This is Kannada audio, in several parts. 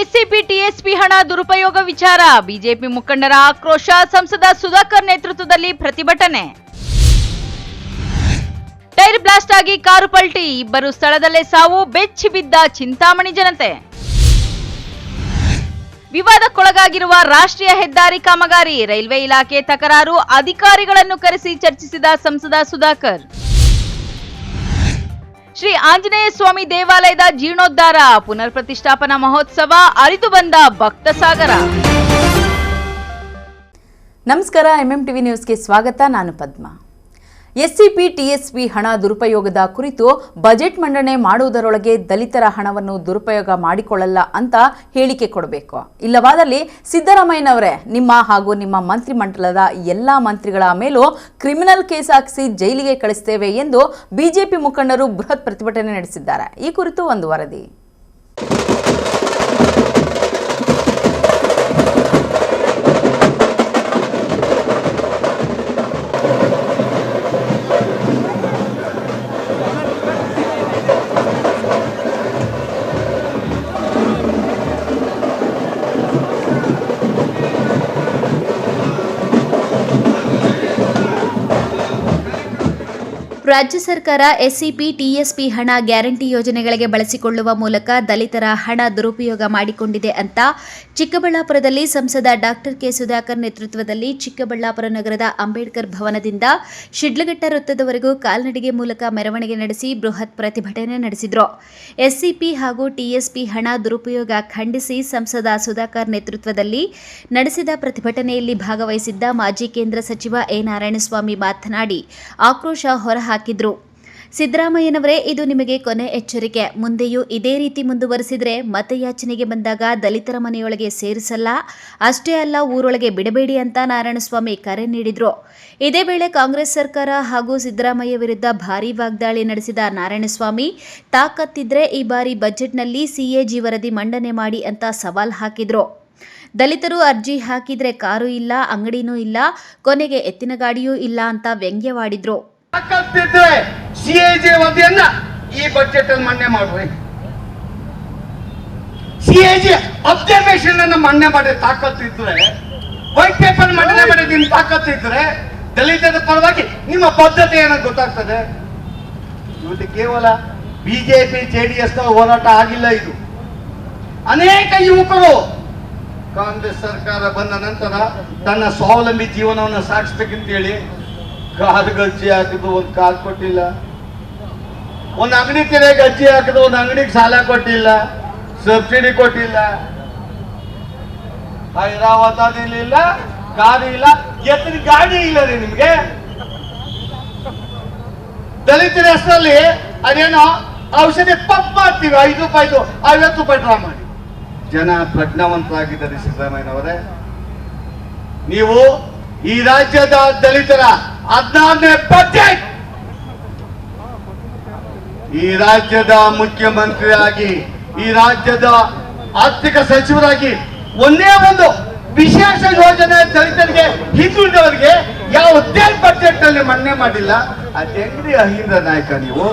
ಎಸ್ಸಿಪಿ ಟಿಎಸ್ಪಿ ಹಣ ದುರುಪಯೋಗ ವಿಚಾರ ಬಿಜೆಪಿ ಮುಖಂಡರ ಆಕ್ರೋಶ, ಸಂಸದ ಸುಧಾಕರ್ ನೇತೃತ್ವದಲ್ಲಿ ಪ್ರತಿಭಟನೆ. ಟೈರ್ ಬ್ಲಾಸ್ಟ್ ಆಗಿ ಕಾರು ಪಲ್ಟಿ, ಇಬ್ಬರು ಸ್ಥಳದಲ್ಲೇ ಸಾವು, ಬೆಚ್ಚಿ ಬಿದ್ದ ಚಿಂತಾಮಣಿ ಜನತೆ. ವಿವಾದಕ್ಕೊಳಗಾಗಿರುವ ರಾಷ್ಟ್ರೀಯ ಹೆದ್ದಾರಿ ಕಾಮಗಾರಿ, ರೈಲ್ವೆ ಇಲಾಖೆ ತಕರಾರು, ಅಧಿಕಾರಿಗಳನ್ನು ಕರೆಸಿ ಚರ್ಚಿಸಿದ ಸಂಸದ ಸುಧಾಕರ್. ಶ್ರೀ ಆಂಜನೇಯ ಸ್ವಾಮಿ ದೇವಾಲಯದ ಜೀರ್ಣೋದ್ಧಾರ, ಪುನರ್ ಪ್ರತಿಷ್ಠಾಪನಾ ಮಹೋತ್ಸವ, ಅರಿದು ಬಂದ ಭಕ್ತ ಸಾಗರ. ನಮಸ್ಕಾರ, ಎಂಎಂಟಿವಿ ನ್ಯೂಸ್ಗೆ ಸ್ವಾಗತ. ನಾನು ಪದ್ಮ. ಎಸ್ಸಿಪಿ ಟಿಎಸ್ಪಿ ಹಣ ದುರುಪಯೋಗದ ಕುರಿತು ಬಜೆಟ್ ಮಂಡನೆ ಮಾಡುವುದರೊಳಗೆ ದಲಿತರ ಹಣವನ್ನು ದುರುಪಯೋಗ ಮಾಡಿಕೊಳ್ಳಲ್ಲ ಅಂತ ಹೇಳಿಕೆ ಕೊಡಬೇಕು. ಇಲ್ಲವಾದಲ್ಲಿ ಸಿದ್ದರಾಮಯ್ಯನವರೇ ನಿಮ್ಮ ಹಾಗೂ ನಿಮ್ಮ ಮಂತ್ರಿಮಂಡಲದ ಎಲ್ಲಾ ಮಂತ್ರಿಗಳ ಮೇಲೂ ಕ್ರಿಮಿನಲ್ ಕೇಸ್ ಹಾಕಿಸಿ ಜೈಲಿಗೆ ಕಳಿಸುತ್ತೇವೆ ಎಂದು ಬಿಜೆಪಿ ಮುಖಂಡರು ಬೃಹತ್ ಪ್ರತಿಭಟನೆ ನಡೆಸಿದ್ದಾರೆ. ಈ ಕುರಿತು ಒಂದು ವರದಿ. ರಾಜ್ಯ ಸರ್ಕಾರ ಎಸ್ಸಿಪಿ ಟಿಎಸ್ಪಿ ಹಣ ಗ್ಯಾರಂಟಿ ಯೋಜನೆಗಳಿಗೆ ಬಳಸಿಕೊಳ್ಳುವ ಮೂಲಕ ದಲಿತರ ಹಣ ದುರುಪಯೋಗ ಮಾಡಿಕೊಂಡಿದೆ ಅಂತ ಚಿಕ್ಕಬಳ್ಳಾಪುರದಲ್ಲಿ ಸಂಸದ ಡಾಕ್ಟರ್ ಕೆ ಸುಧಾಕರ್ ನೇತೃತ್ವದಲ್ಲಿ ಚಿಕ್ಕಬಳ್ಳಾಪುರ ನಗರದ ಅಂಬೇಡ್ಕರ್ ಭವನದಿಂದ ಶಿಡ್ಲಘಟ್ಟ ವೃತ್ತದವರೆಗೂ ಕಾಲ್ನಡಿಗೆ ಮೂಲಕ ಮೆರವಣಿಗೆ ನಡೆಸಿ ಬೃಹತ್ ಪ್ರತಿಭಟನೆ ನಡೆಸಿದರು. ಎಸ್ಸಿಪಿ ಹಾಗೂ ಟಿಎಸ್ಪಿ ಹಣ ದುರುಪಯೋಗ ಖಂಡಿಸಿ ಸಂಸದ ಸುಧಾಕರ್ ನೇತೃತ್ವದಲ್ಲಿ ನಡೆಸಿದ ಪ್ರತಿಭಟನೆಯಲ್ಲಿ ಭಾಗವಹಿಸಿದ್ದ ಮಾಜಿ ಕೇಂದ್ರ ಸಚಿವ ಎ ನಾರಾಯಣಸ್ವಾಮಿ ಮಾತನಾಡಿ ಆಕ್ರೋಶ ಹೊರಹಾಕಿದ್ರು. ಸಿದ್ದರಾಮಯ್ಯನವರೇ, ಇದು ನಿಮಗೆ ಕೊನೆ ಎಚ್ಚರಿಕೆ. ಮುಂದೆಯೂ ಇದೇ ರೀತಿ ಮುಂದುವರೆಸಿದರೆ ಮತಯಾಚನೆಗೆ ಬಂದಾಗ ದಲಿತರ ಮನೆಯೊಳಗೆ ಸೇರಿಸಲ್ಲ, ಅಷ್ಟೇ ಅಲ್ಲ ಊರೊಳಗೆ ಬಿಡಬೇಡಿ ಅಂತ ನಾರಾಯಣಸ್ವಾಮಿ ಕರೆ ನೀಡಿದ್ರು. ಇದೇ ವೇಳೆ ಕಾಂಗ್ರೆಸ್ ಸರ್ಕಾರ ಹಾಗೂ ಸಿದ್ದರಾಮಯ್ಯ ವಿರುದ್ಧ ಭಾರೀ ವಾಗ್ದಾಳಿ ನಡೆಸಿದ ನಾರಾಯಣಸ್ವಾಮಿ, ತಾಕತ್ತಿದ್ರೆ ಈ ಬಾರಿ ಬಜೆಟ್ನಲ್ಲಿ ಸಿಎಜಿ ವರದಿ ಮಂಡನೆ ಮಾಡಿ ಅಂತ ಸವಾಲ್ ಹಾಕಿದ್ರು. ದಲಿತರು ಅರ್ಜಿ ಹಾಕಿದ್ರೆ ಕಾರು ಇಲ್ಲ, ಅಂಗಡಿನೂ ಇಲ್ಲ, ಕೊನೆಗೆ ಎತ್ತಿನ ಗಾಡಿಯೂ ಇಲ್ಲ ಅಂತ ವ್ಯಂಗ್ಯವಾಡಿದ್ರು. ಸಿಎಜಿ ವರದಿಯನ್ನ ಈ ಬಜೆಟ್ ಅಲ್ಲಿ ಮಂಡನೆ ಮಾಡ್ರಿ. ಸಿಎಜಿ ಅಬ್ಸರ್ವೇಷನ್ ಅನ್ನ ಮಂಡನೆ ಮಾಡಿ ತಾಕತ್ತಿದ್ರೆ, ವೈಟ್ ಪೇಪರ್ ಮಂಡನೆ ಮಾಡಿ ನಿಮ್ ತಾಕತ್ತಿದ್ರೆ, ದಲಿತರ ಪರವಾಗಿ ನಿಮ್ಮ ಬದ್ಧತೆ ಏನಂತ ಗೊತ್ತಾಗ್ತದೆ. ಇವತ್ತು ಕೇವಲ ಬಿಜೆಪಿ ಜೆಡಿಎಸ್ ಹೋರಾಟ ಆಗಿಲ್ಲ. ಇದು ಅನೇಕ ಯುವಕರು ಕಾಂಗ್ರೆಸ್ ಸರ್ಕಾರ ಬಂದ ನಂತರ ತನ್ನ ಸ್ವಾವಲಂಬಿ ಜೀವನವನ್ನು ಸಾಗಿಸ್ಬೇಕಂತೇಳಿ ಕಾರ್ ಗಜ್ಜಿ ಹಾಕಿದ್ರು, ಒಂದು ಕಾರ್ ಕೊಟ್ಟಿಲ್ಲ. ಒಂದು ಅಂಗಡಿ ತೆರೆ ಗಜ್ಜಿ ಹಾಕಿದ್ರು, ಒಂದು ಅಂಗಡಿಗೆ ಸಾಲ ಕೊಟ್ಟಿಲ್ಲ, ಸಬ್ಸಿಡಿ ಕೊಟ್ಟಿಲ್ಲ. ಹೈದರಾಬಾದ್ ಇಲ್ಲ, ಕಾರು ಇಲ್ಲ, ಎತ್ತಿನ ಗಾಡಿ ಇಲ್ಲ ರೀ ನಿಮ್ಗೆ. ದಲಿತರ ಹೆಸರಲ್ಲಿ ಅದೇನೋ ಔಷಧಿ ಪಂಪ್ ಮಾಡ್ತೀವಿ, 5 ರೂಪಾಯಿದು 50 ರೂಪಾಯಿ ಡ್ರಾ ಮಾಡಿ. ಜನ ಪ್ರಜ್ಞಾವಂತರಾಗಿದ್ದಾರೆ. ಸಿದ್ದರಾಮಯ್ಯನವರೇ, ನೀವು ಈ ರಾಜ್ಯದ ದಲಿತರ 14ನೇ ಬಜೆಟ್, ಈ ರಾಜ್ಯದ ಮುಖ್ಯಮಂತ್ರಿಯಾಗಿ, ಈ ರಾಜ್ಯದ ಆರ್ಥಿಕ ಸಚಿವರಾಗಿ ಒಂದೇ ಒಂದು ವಿಶೇಷ ಯೋಜನೆ ದಲಿತರಿಗೆ, ಹಿಂದುಳಿದವರಿಗೆ ಯಾವುದೇ ಬಜೆಟ್ ಅಲ್ಲಿ ಮಂಡನೆ ಮಾಡಿಲ್ಲ. ಅದೆಂಗ್ರಿ ಅಹಿಂದ ನಾಯಕ ನೀವು?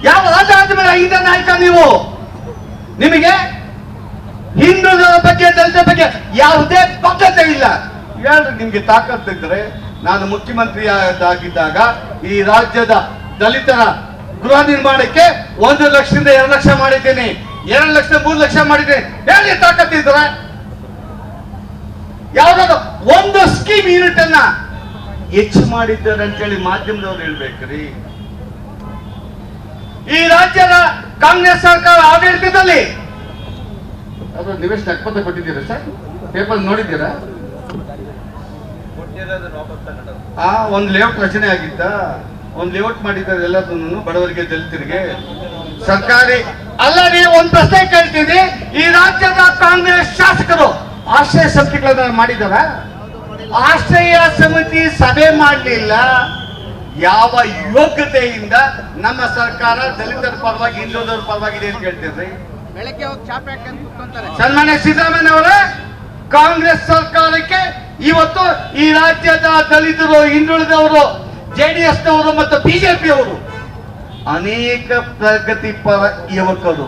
ಯಾವ ಆಧಾರದ ಮೇಲೆ ಅಹಿಂದ ನಾಯಕ ನೀವು? ನಿಮಗೆ ಹಿಂದುಳಿದವರ ಬಗ್ಗೆ, ದಲಿತರ ಬಗ್ಗೆ ಯಾವುದೇ ಬದ್ಧತೆ ಇಲ್ಲ. ಹೇಳ್ರಿ, ನಿಮ್ಗೆ ತಾಕತ್ತಿದ್ರೆ ನಾನು ಮುಖ್ಯಮಂತ್ರಿ ಆಗಿದ್ದಾಗ ಈ ರಾಜ್ಯದ ದಲಿತರ ಗೃಹ ನಿರ್ಮಾಣಕ್ಕೆ 1 ಲಕ್ಷದಿಂದ 2 ಲಕ್ಷ ಮಾಡಿದ್ದೇನೆ, 2 ಲಕ್ಷ 3 ಲಕ್ಷ ಮಾಡಿದ್ದೇನೆ. ಹೇಳಿ, ತಾಕತ್ತಿದ್ರೆ ಯಾವ್ದಾದ್ರು ಒಂದು ಸ್ಕೀಮ್ ಯೂನಿಟ್ ಅನ್ನ ಹೆಚ್ಚು ಮಾಡಿದ್ದಾರೆ ಅಂತೇಳಿ ಮಾಧ್ಯಮದವ್ರು ಹೇಳ್ಬೇಕ್ರಿ. ಈ ರಾಜ್ಯದ ಕಾಂಗ್ರೆಸ್ ಸರ್ಕಾರ ಆಡಳಿತದಲ್ಲಿ ಅದು ನೀವೇ ನಕ್ಪತ್ತ ಕೊಟ್ಟಿದ್ದೀರಾ ಸರ್? ಪೇಪರ್ ನೋಡಿದ್ದೀರಾ? ಒಂದು ಲೇಔಟ್ ರಚನೆ ಆಗಿದ್ದ, ಒಂದು ಲೇಔಟ್ ಮಾಡಿದ್ದಾರೆ ಎಲ್ಲದನ್ನು ಬಡವರಿಗೆ, ದಲಿತರಿಗೆ. ಸರ್ಕಾರಿ ಅಲ್ಲ. ನೀವು ಒಂದು ಪ್ರಶ್ನೆ ಕೇಳ್ತೀನಿ, ಈ ರಾಜ್ಯದ ಕಾಂಗ್ರೆಸ್ ಶಾಸಕರು ಆಶ್ರಯ ಸಮಿತಿಗಳನ್ನ ಮಾಡಿದಾರ? ಆಶ್ರಯ ಸಮಿತಿ ಸಭೆ ಮಾಡಲಿಲ್ಲ. ಯಾವ ಯೋಗ್ಯತೆಯಿಂದ ನಮ್ಮ ಸರ್ಕಾರ ದಲಿತರ ಪರವಾಗಿ, ಹಿಂದುಳಿದವರ ಪರವಾಗಿದೆ ಅಂತ ಹೇಳ್ತೀರಿ? ಸನ್ಮಾನ್ಯ ಸಿದ್ದರಾಮಯ್ಯ ಕಾಂಗ್ರೆಸ್ ಸರ್ಕಾರಕ್ಕೆ ಇವತ್ತು ಈ ರಾಜ್ಯದ ದಲಿತರು, ಹಿಂದುಳಿದವರು, ಜೆಡಿಎಸ್ನವರು ಮತ್ತು ಬಿಜೆಪಿಯವರು ಅನೇಕ ಪ್ರಗತಿಪರ ಯುವಕರು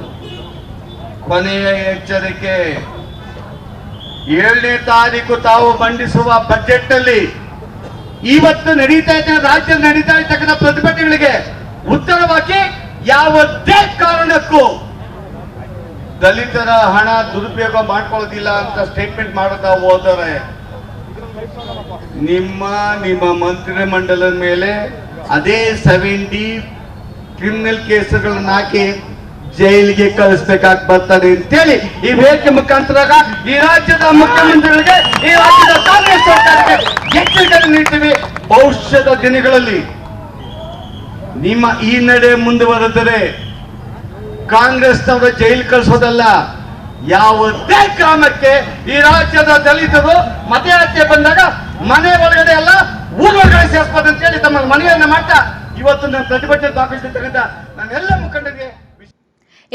ಕೊನೆಯ ಎಚ್ಚರಿಕೆ, 7ನೇ ತಾರೀಕು ತಾವು ಮಂಡಿಸುವ ಬಜೆಟ್ ನಲ್ಲಿ ಇವತ್ತು ನಡೀತಾ ಇದ್ದ ರಾಜ್ಯದಲ್ಲಿ ನಡೀತಾ ಇರ್ತಕ್ಕಂಥ ಪ್ರತಿಭಟನೆಗಳಿಗೆ ಉತ್ತರವಾಗಿ ಯಾವುದೇ ಕಾರಣಕ್ಕೂ ದಲಿತರ ಹಣ ದುರುಪಯೋಗ ಮಾಡ್ಕೊಳ್ಳೋದಿಲ್ಲ ಅಂತ ಸ್ಟೇಟ್ಮೆಂಟ್ ಮಾಡುತ್ತಾ ಹೋದರೆ ನಿಮ್ಮ ಮಂತ್ರಿ ಮಂಡಲದ ಮೇಲೆ ಅದೇ 70 ಕ್ರಿಮಿನಲ್ ಕೇಸುಗಳನ್ನ ಹಾಕಿ ಜೈಲಿಗೆ ಕಳಿಸ್ಬೇಕಾಗಿ ಬರ್ತದೆ ಅಂತೇಳಿ ಈ ವೇದಿಕೆ ಮುಖಾಂತರ ಈ ರಾಜ್ಯದ ಮುಖ್ಯಮಂತ್ರಿಗಳಿಗೆ, ಈ ರಾಜ್ಯದ ಕಾಂಗ್ರೆಸ್ ಸರ್ಕಾರಕ್ಕೆ ಎಚ್ಚರಿಕೆ ನೀಡ್ತೀವಿ. ಭವಿಷ್ಯದ ದಿನಗಳಲ್ಲಿ ನಿಮ್ಮ ಈ ನಡೆ ಮುಂದುವರೆದರೆ ಕಾಂಗ್ರೆಸ್ನವರು ಜೈಲು ಕಳಿಸೋದಲ್ಲ, ಯಾವುದೇ ಗ್ರಾಮಕ್ಕೆ ಈ ರಾಜ್ಯದ ದಲಿತರು ಮತಯಾಚನೆ ಬಂದಾಗ ಮನೆ ಒಳಗಡೆ ಅಲ್ಲ ಊರೊಳಗಡೆ ಸೇರಿಸಬಹುದು ಅಂತ ಹೇಳಿ ತಮ್ಮ ಮನವಿಯನ್ನ ಮಾಡ್ತಾ ಇವತ್ತು ನನ್ನ ಪ್ರತಿಭಟನೆ ದಾಖಲಿಸಿರ್ತಕ್ಕಂಥ ನನ್ನೆಲ್ಲ ಮುಖಂಡರಿಗೆ.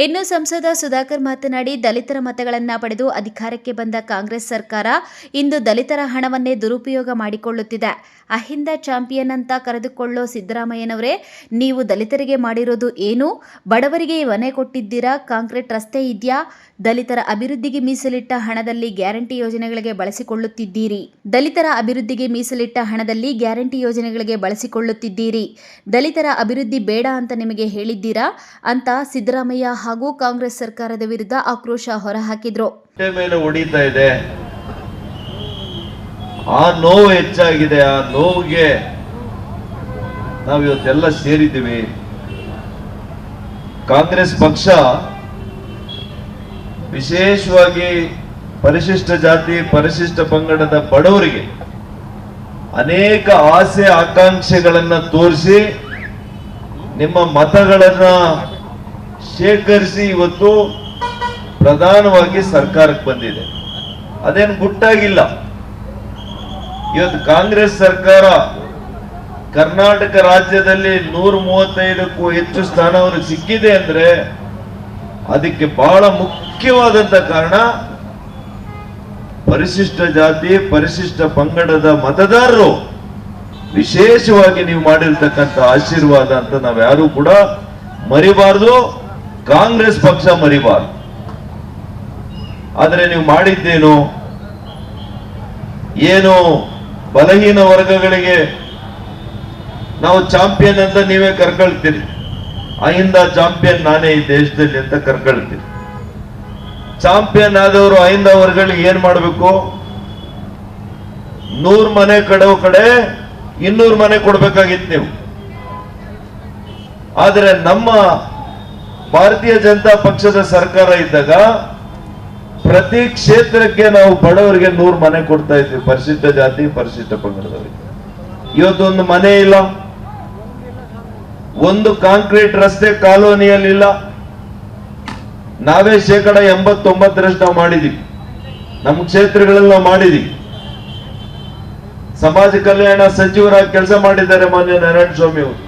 ಇನ್ನು ಸಂಸದ ಸುಧಾಕರ್ ಮಾತನಾಡಿ, ದಲಿತರ ಮತಗಳನ್ನು ಪಡೆದು ಅಧಿಕಾರಕ್ಕೆ ಬಂದ ಕಾಂಗ್ರೆಸ್ ಸರ್ಕಾರ ಇಂದು ದಲಿತರ ಹಣವನ್ನೇ ದುರುಪಯೋಗ ಮಾಡಿಕೊಳ್ಳುತ್ತಿದೆ. ಅಹಿಂದ ಚಾಂಪಿಯನ್ ಅಂತ ಕರೆದುಕೊಳ್ಳೋ ಸಿದ್ದರಾಮಯ್ಯನವರೇ, ನೀವು ದಲಿತರಿಗೆ ಮಾಡಿರೋದು ಏನು? ಬಡವರಿಗೆ ಮನೆ ಕೊಟ್ಟಿದ್ದೀರಾ? ಕಾಂಕ್ರೀಟ್ ರಸ್ತೆ ಇದೆಯಾ? ದಲಿತರ ಅಭಿವೃದ್ಧಿಗೆ ಮೀಸಲಿಟ್ಟ ಹಣದಲ್ಲಿ ಗ್ಯಾರಂಟಿ ಯೋಜನೆಗಳಿಗೆ ಬಳಸಿಕೊಳ್ಳುತ್ತಿದ್ದೀರಿ. ದಲಿತರ ಅಭಿವೃದ್ಧಿ ಬೇಡ ಅಂತ ನಿಮಗೆ ಹೇಳಿದ್ದೀರಾ ಅಂತ ಸಿದ್ದರಾಮಯ್ಯ ಹಾಗೂ ಕಾಂಗ್ರೆಸ್ ಸರ್ಕಾರದ ವಿರುದ್ಧ ಆಕ್ರೋಶ ಹೊರಹಾಕಿದ್ರು. ಮೇಲೆ ಹೊಡಿತಾ ಇದೆ, ಆ ನೋವು ಹೆಚ್ಚಾಗಿದೆ. ಆ ನೋವಿಗೆ ನಾವಿವತ್ತೆಲ್ಲ ಸೇರಿದ್ದೀವಿ. ಕಾಂಗ್ರೆಸ್ ಪಕ್ಷ ವಿಶೇಷವಾಗಿ ಪರಿಶಿಷ್ಟ ಜಾತಿ ಪರಿಶಿಷ್ಟ ಪಂಗಡದ ಬಡವರಿಗೆ ಅನೇಕ ಆಸೆ ಆಕಾಂಕ್ಷೆಗಳನ್ನ ತೋರಿಸಿ ನಿಮ್ಮ ಮತಗಳನ್ನ ಶೇಖರಿಸಿ ಇವತ್ತು ಪ್ರಧಾನವಾಗಿ ಸರ್ಕಾರಕ್ಕೆ ಬಂದಿದೆ. ಅದೇನು ಗುಟ್ಟಾಗಿಲ್ಲ. ಇವತ್ತು ಕಾಂಗ್ರೆಸ್ ಸರ್ಕಾರ ಕರ್ನಾಟಕ ರಾಜ್ಯದಲ್ಲಿ 135ಕ್ಕೂ ಹೆಚ್ಚು ಸ್ಥಾನ ಅವ್ರಿಗೆ ಸಿಕ್ಕಿದೆ ಅಂದ್ರೆ ಅದಕ್ಕೆ ಬಹಳ ಮುಖ್ಯವಾದಂತ ಕಾರಣ ಪರಿಶಿಷ್ಟ ಜಾತಿ ಪರಿಶಿಷ್ಟ ಪಂಗಡದ ಮತದಾರರು ವಿಶೇಷವಾಗಿ ನೀವು ಮಾಡಿರ್ತಕ್ಕಂಥ ಆಶೀರ್ವಾದ ಅಂತ ನಾವ್ಯಾರು ಕೂಡ ಮರಿಬಾರ್ದು, ಕಾಂಗ್ರೆಸ್ ಪಕ್ಷ ಮರಿಬಾರ್ದು. ಆದ್ರೆ ನೀವು ಮಾಡಿದ್ದೇನು? ಏನು ಬಲಹೀನ ವರ್ಗಗಳಿಗೆ ನಾವು ಚಾಂಪಿಯನ್ ಅಂತ ನೀವೇ ಕರ್ಕೊಳ್ತೀರಿ, ಅಹಿಂದ ಚಾಂಪಿಯನ್ ನಾನೇ ಈ ದೇಶದಲ್ಲಿ ಅಂತ ಕರ್ಕೊಳ್ತೀರಿ. ಚಾಂಪಿಯನ್ ಆದವರು ಅಹಿಂದ ವರ್ಗಗಳಿಗೆ ಏನ್ ಮಾಡಬೇಕು? 100 ಮನೆ ಕಡೆ 200 ಮನೆ ಕೊಡ್ಬೇಕಾಗಿತ್ತು ನೀವು. ಆದ್ರೆ ನಮ್ಮ ಭಾರತೀಯ ಜನತಾ ಪಕ್ಷದ ಸರ್ಕಾರ ಇದ್ದಾಗ ಪ್ರತಿ ಕ್ಷೇತ್ರಕ್ಕೆ ನಾವು ಬಡವರಿಗೆ 100 ಮನೆ ಕೊಡ್ತಾ ಇದ್ವಿ, ಪರಿಶಿಷ್ಟ ಜಾತಿ ಪರಿಶಿಷ್ಟ ಪಂಗಡದವರಿಗೆ. ಇವತ್ತೊಂದು ಮನೆ ಇಲ್ಲ, ಒಂದು ಕಾಂಕ್ರೀಟ್ ರಸ್ತೆ ಕಾಲೋನಿಯಲ್ಲಿಲ್ಲ. ನಾವೇ 89% ನಾವು ಮಾಡಿದೀವಿ, ನಮ್ಮ ಕ್ಷೇತ್ರಗಳಲ್ಲಿ ನಾವು ಮಾಡಿದೀವಿ. ಸಮಾಜ ಕಲ್ಯಾಣ ಸಚಿವರಾಗಿ ಕೆಲಸ ಮಾಡಿದ್ದಾರೆ ಮಾನ್ಯ ನಾರಾಯಣ ಸ್ವಾಮಿ ಅವರು.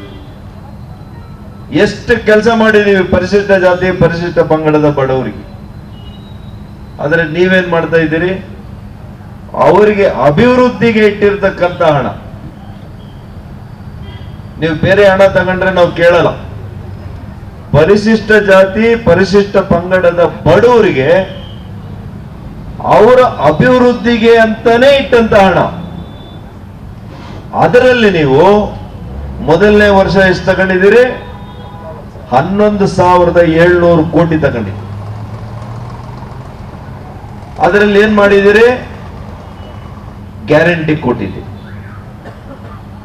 ಎಷ್ಟು ಕೆಲಸ ಮಾಡಿದೀವಿ ಪರಿಶಿಷ್ಟ ಜಾತಿ ಪರಿಶಿಷ್ಟ ಪಂಗಡದ ಬಡವರಿಗೆ. ಆದ್ರೆ ನೀವೇನ್ ಮಾಡ್ತಾ ಇದ್ದೀರಿ? ಅವರಿಗೆ ಅಭಿವೃದ್ಧಿಗೆ ಇಟ್ಟಿರ್ತಕ್ಕಂಥ ಹಣ, ನೀವು ಬೇರೆ ಹಣ ತಗೊಂಡ್ರೆ ನಾವು ಕೇಳಲ್ಲ. ಪರಿಶಿಷ್ಟ ಜಾತಿ ಪರಿಶಿಷ್ಟ ಪಂಗಡದ ಬಡವರಿಗೆ ಅವರ ಅಭಿವೃದ್ಧಿಗೆ ಅಂತಾನೆ ಇಟ್ಟಂತ ಹಣ. ಅದರಲ್ಲಿ ನೀವು ಮೊದಲನೇ ವರ್ಷ ಎಷ್ಟು ತಗೊಂಡಿದ್ದೀರಿ? 11,700 ಕೋಟಿ ತಗೊಂಡಿದ್ದೀರಿ. ಅದರಲ್ಲಿ ಏನ್ ಮಾಡಿದ್ದೀರಿ? ಗ್ಯಾರಂಟಿ ಕೊಟ್ಟಿದ್ದೀರಿ.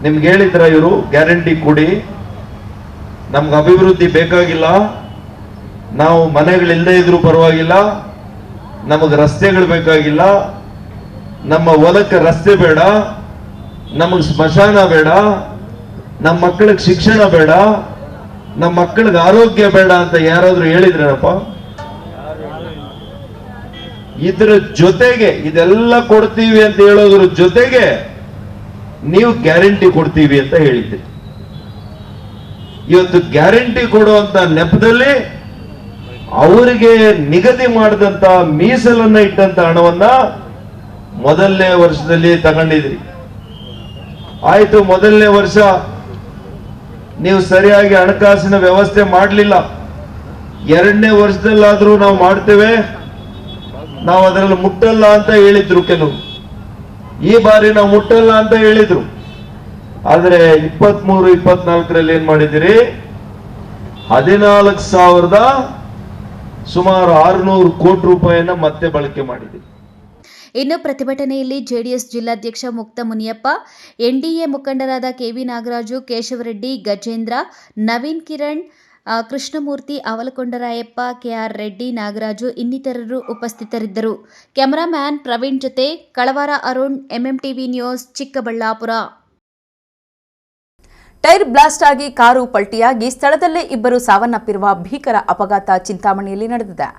ನಿಮ್ಗೆ ಹೇಳಿದ್ರ ಇವರು ಗ್ಯಾರಂಟಿ ಕೊಡಿ, ನಮ್ಗೆ ಅಭಿವೃದ್ಧಿ ಬೇಕಾಗಿಲ್ಲ, ನಾವು ಮನೆಗಳಿಲ್ಲದೆ ಇದ್ರೂ ಪರವಾಗಿಲ್ಲ, ನಮಗೆ ರಸ್ತೆಗಳು ಬೇಕಾಗಿಲ್ಲ, ನಮ್ಮ ಹೊಲಕ್ಕೆ ರಸ್ತೆ ಬೇಡ, ನಮಗೆ ಸ್ಮಶಾನ ಬೇಡ, ನಮ್ಮ ಮಕ್ಕಳಿಗೆ ಶಿಕ್ಷಣ ಬೇಡ, ನಮ್ಮ ಮಕ್ಕಳಿಗೆ ಆರೋಗ್ಯ ಬೇಡ ಅಂತ ಯಾರಾದ್ರೂ ಹೇಳಿದ್ರಪ್ಪ? ಇದ್ರ ಜೊತೆಗೆ ಇದೆಲ್ಲ ಕೊಡ್ತೀವಿ ಅಂತ ಹೇಳೋದ್ರ ಜೊತೆಗೆ ನೀವು ಗ್ಯಾರಂಟಿ ಕೊಡ್ತೀವಿ ಅಂತ ಹೇಳಿದ್ದೀರಿ. ಇವತ್ತು ಗ್ಯಾರಂಟಿ ಕೊಡುವಂತ ನೆಪದಲ್ಲಿ ಅವರಿಗೆ ನಿಗದಿ ಮಾಡಿದಂತ ಮೀಸಲನ್ನ ಇಟ್ಟಂತ ಹಣವನ್ನ ಮೊದಲನೇ ವರ್ಷದಲ್ಲಿ ತಗೊಂಡಿದ್ರಿ. ಆಯ್ತು, ಮೊದಲನೇ ವರ್ಷ ನೀವು ಸರಿಯಾಗಿ ಹಣಕಾಸಿನ ವ್ಯವಸ್ಥೆ ಮಾಡಲಿಲ್ಲ, 2ನೇ ವರ್ಷದಲ್ಲಾದ್ರೂ ನಾವು ಮಾಡ್ತೇವೆ, ನಾವು ಅದರಲ್ಲಿ ಮುಟ್ಟಲ್ಲ ಅಂತ ಹೇಳಿದ್ರು ಕೆಲವು. ಈ ಬಾರಿ ನಾವು ಮುಟ್ಟಲ್ಲ ಅಂತ ಹೇಳಿದ್ರು. ಆದ್ರೆ 23-24ರಲ್ಲಿ ಏನ್ ಮಾಡಿದಿರಿ? 14,000 ಸುಮಾರು 600 ಕೋಟಿ ರೂಪಾಯಿಯನ್ನ ಮತ್ತೆ ಬಳಕೆ ಮಾಡಿದಿರಿ. ಇನ್ನು ಪ್ರತಿಭಟನೆಯಲ್ಲಿ ಜೆಡಿಎಸ್ ಜಿಲ್ಲಾಧ್ಯಕ್ಷ ಮುಕ್ತ ಮುನಿಯಪ್ಪ, ಎನ್ಡಿಎ ಮುಖಂಡರಾದ ಕೆವಿ ನಾಗರಾಜು, ಕೇಶವರೆಡ್ಡಿ, ಗಜೇಂದ್ರ, ನವೀನ್ ಕಿರಣ್, ಕೃಷ್ಣಮೂರ್ತಿ, ಅವಲಕೊಂಡರಾಯಪ್ಪ, ಕೆಆರ್ ರೆಡ್ಡಿ, ನಾಗರಾಜು ಇನ್ನಿತರರು ಉಪಸ್ಥಿತರಿದ್ದರು. ಕ್ಯಾಮರಾಮ್ಯಾನ್ ಪ್ರವೀಣ್ ಜೊತೆ Kalavara Arun, MMTV news, Chikkaballapur. Tyre blast ಆಗಿ ಕಾರು ಪಲ್ಟಿಯಾಗಿ ಸ್ಥಳದಲ್ಲೇ ಇಬ್ಬರು ಸಾವನ್ನಪ್ಪಿರುವ ಭೀಕರ ಅಪಘಾತ ಚಿಂತಾಮಣಿಯಲ್ಲಿ ನಡೆದಿದೆ.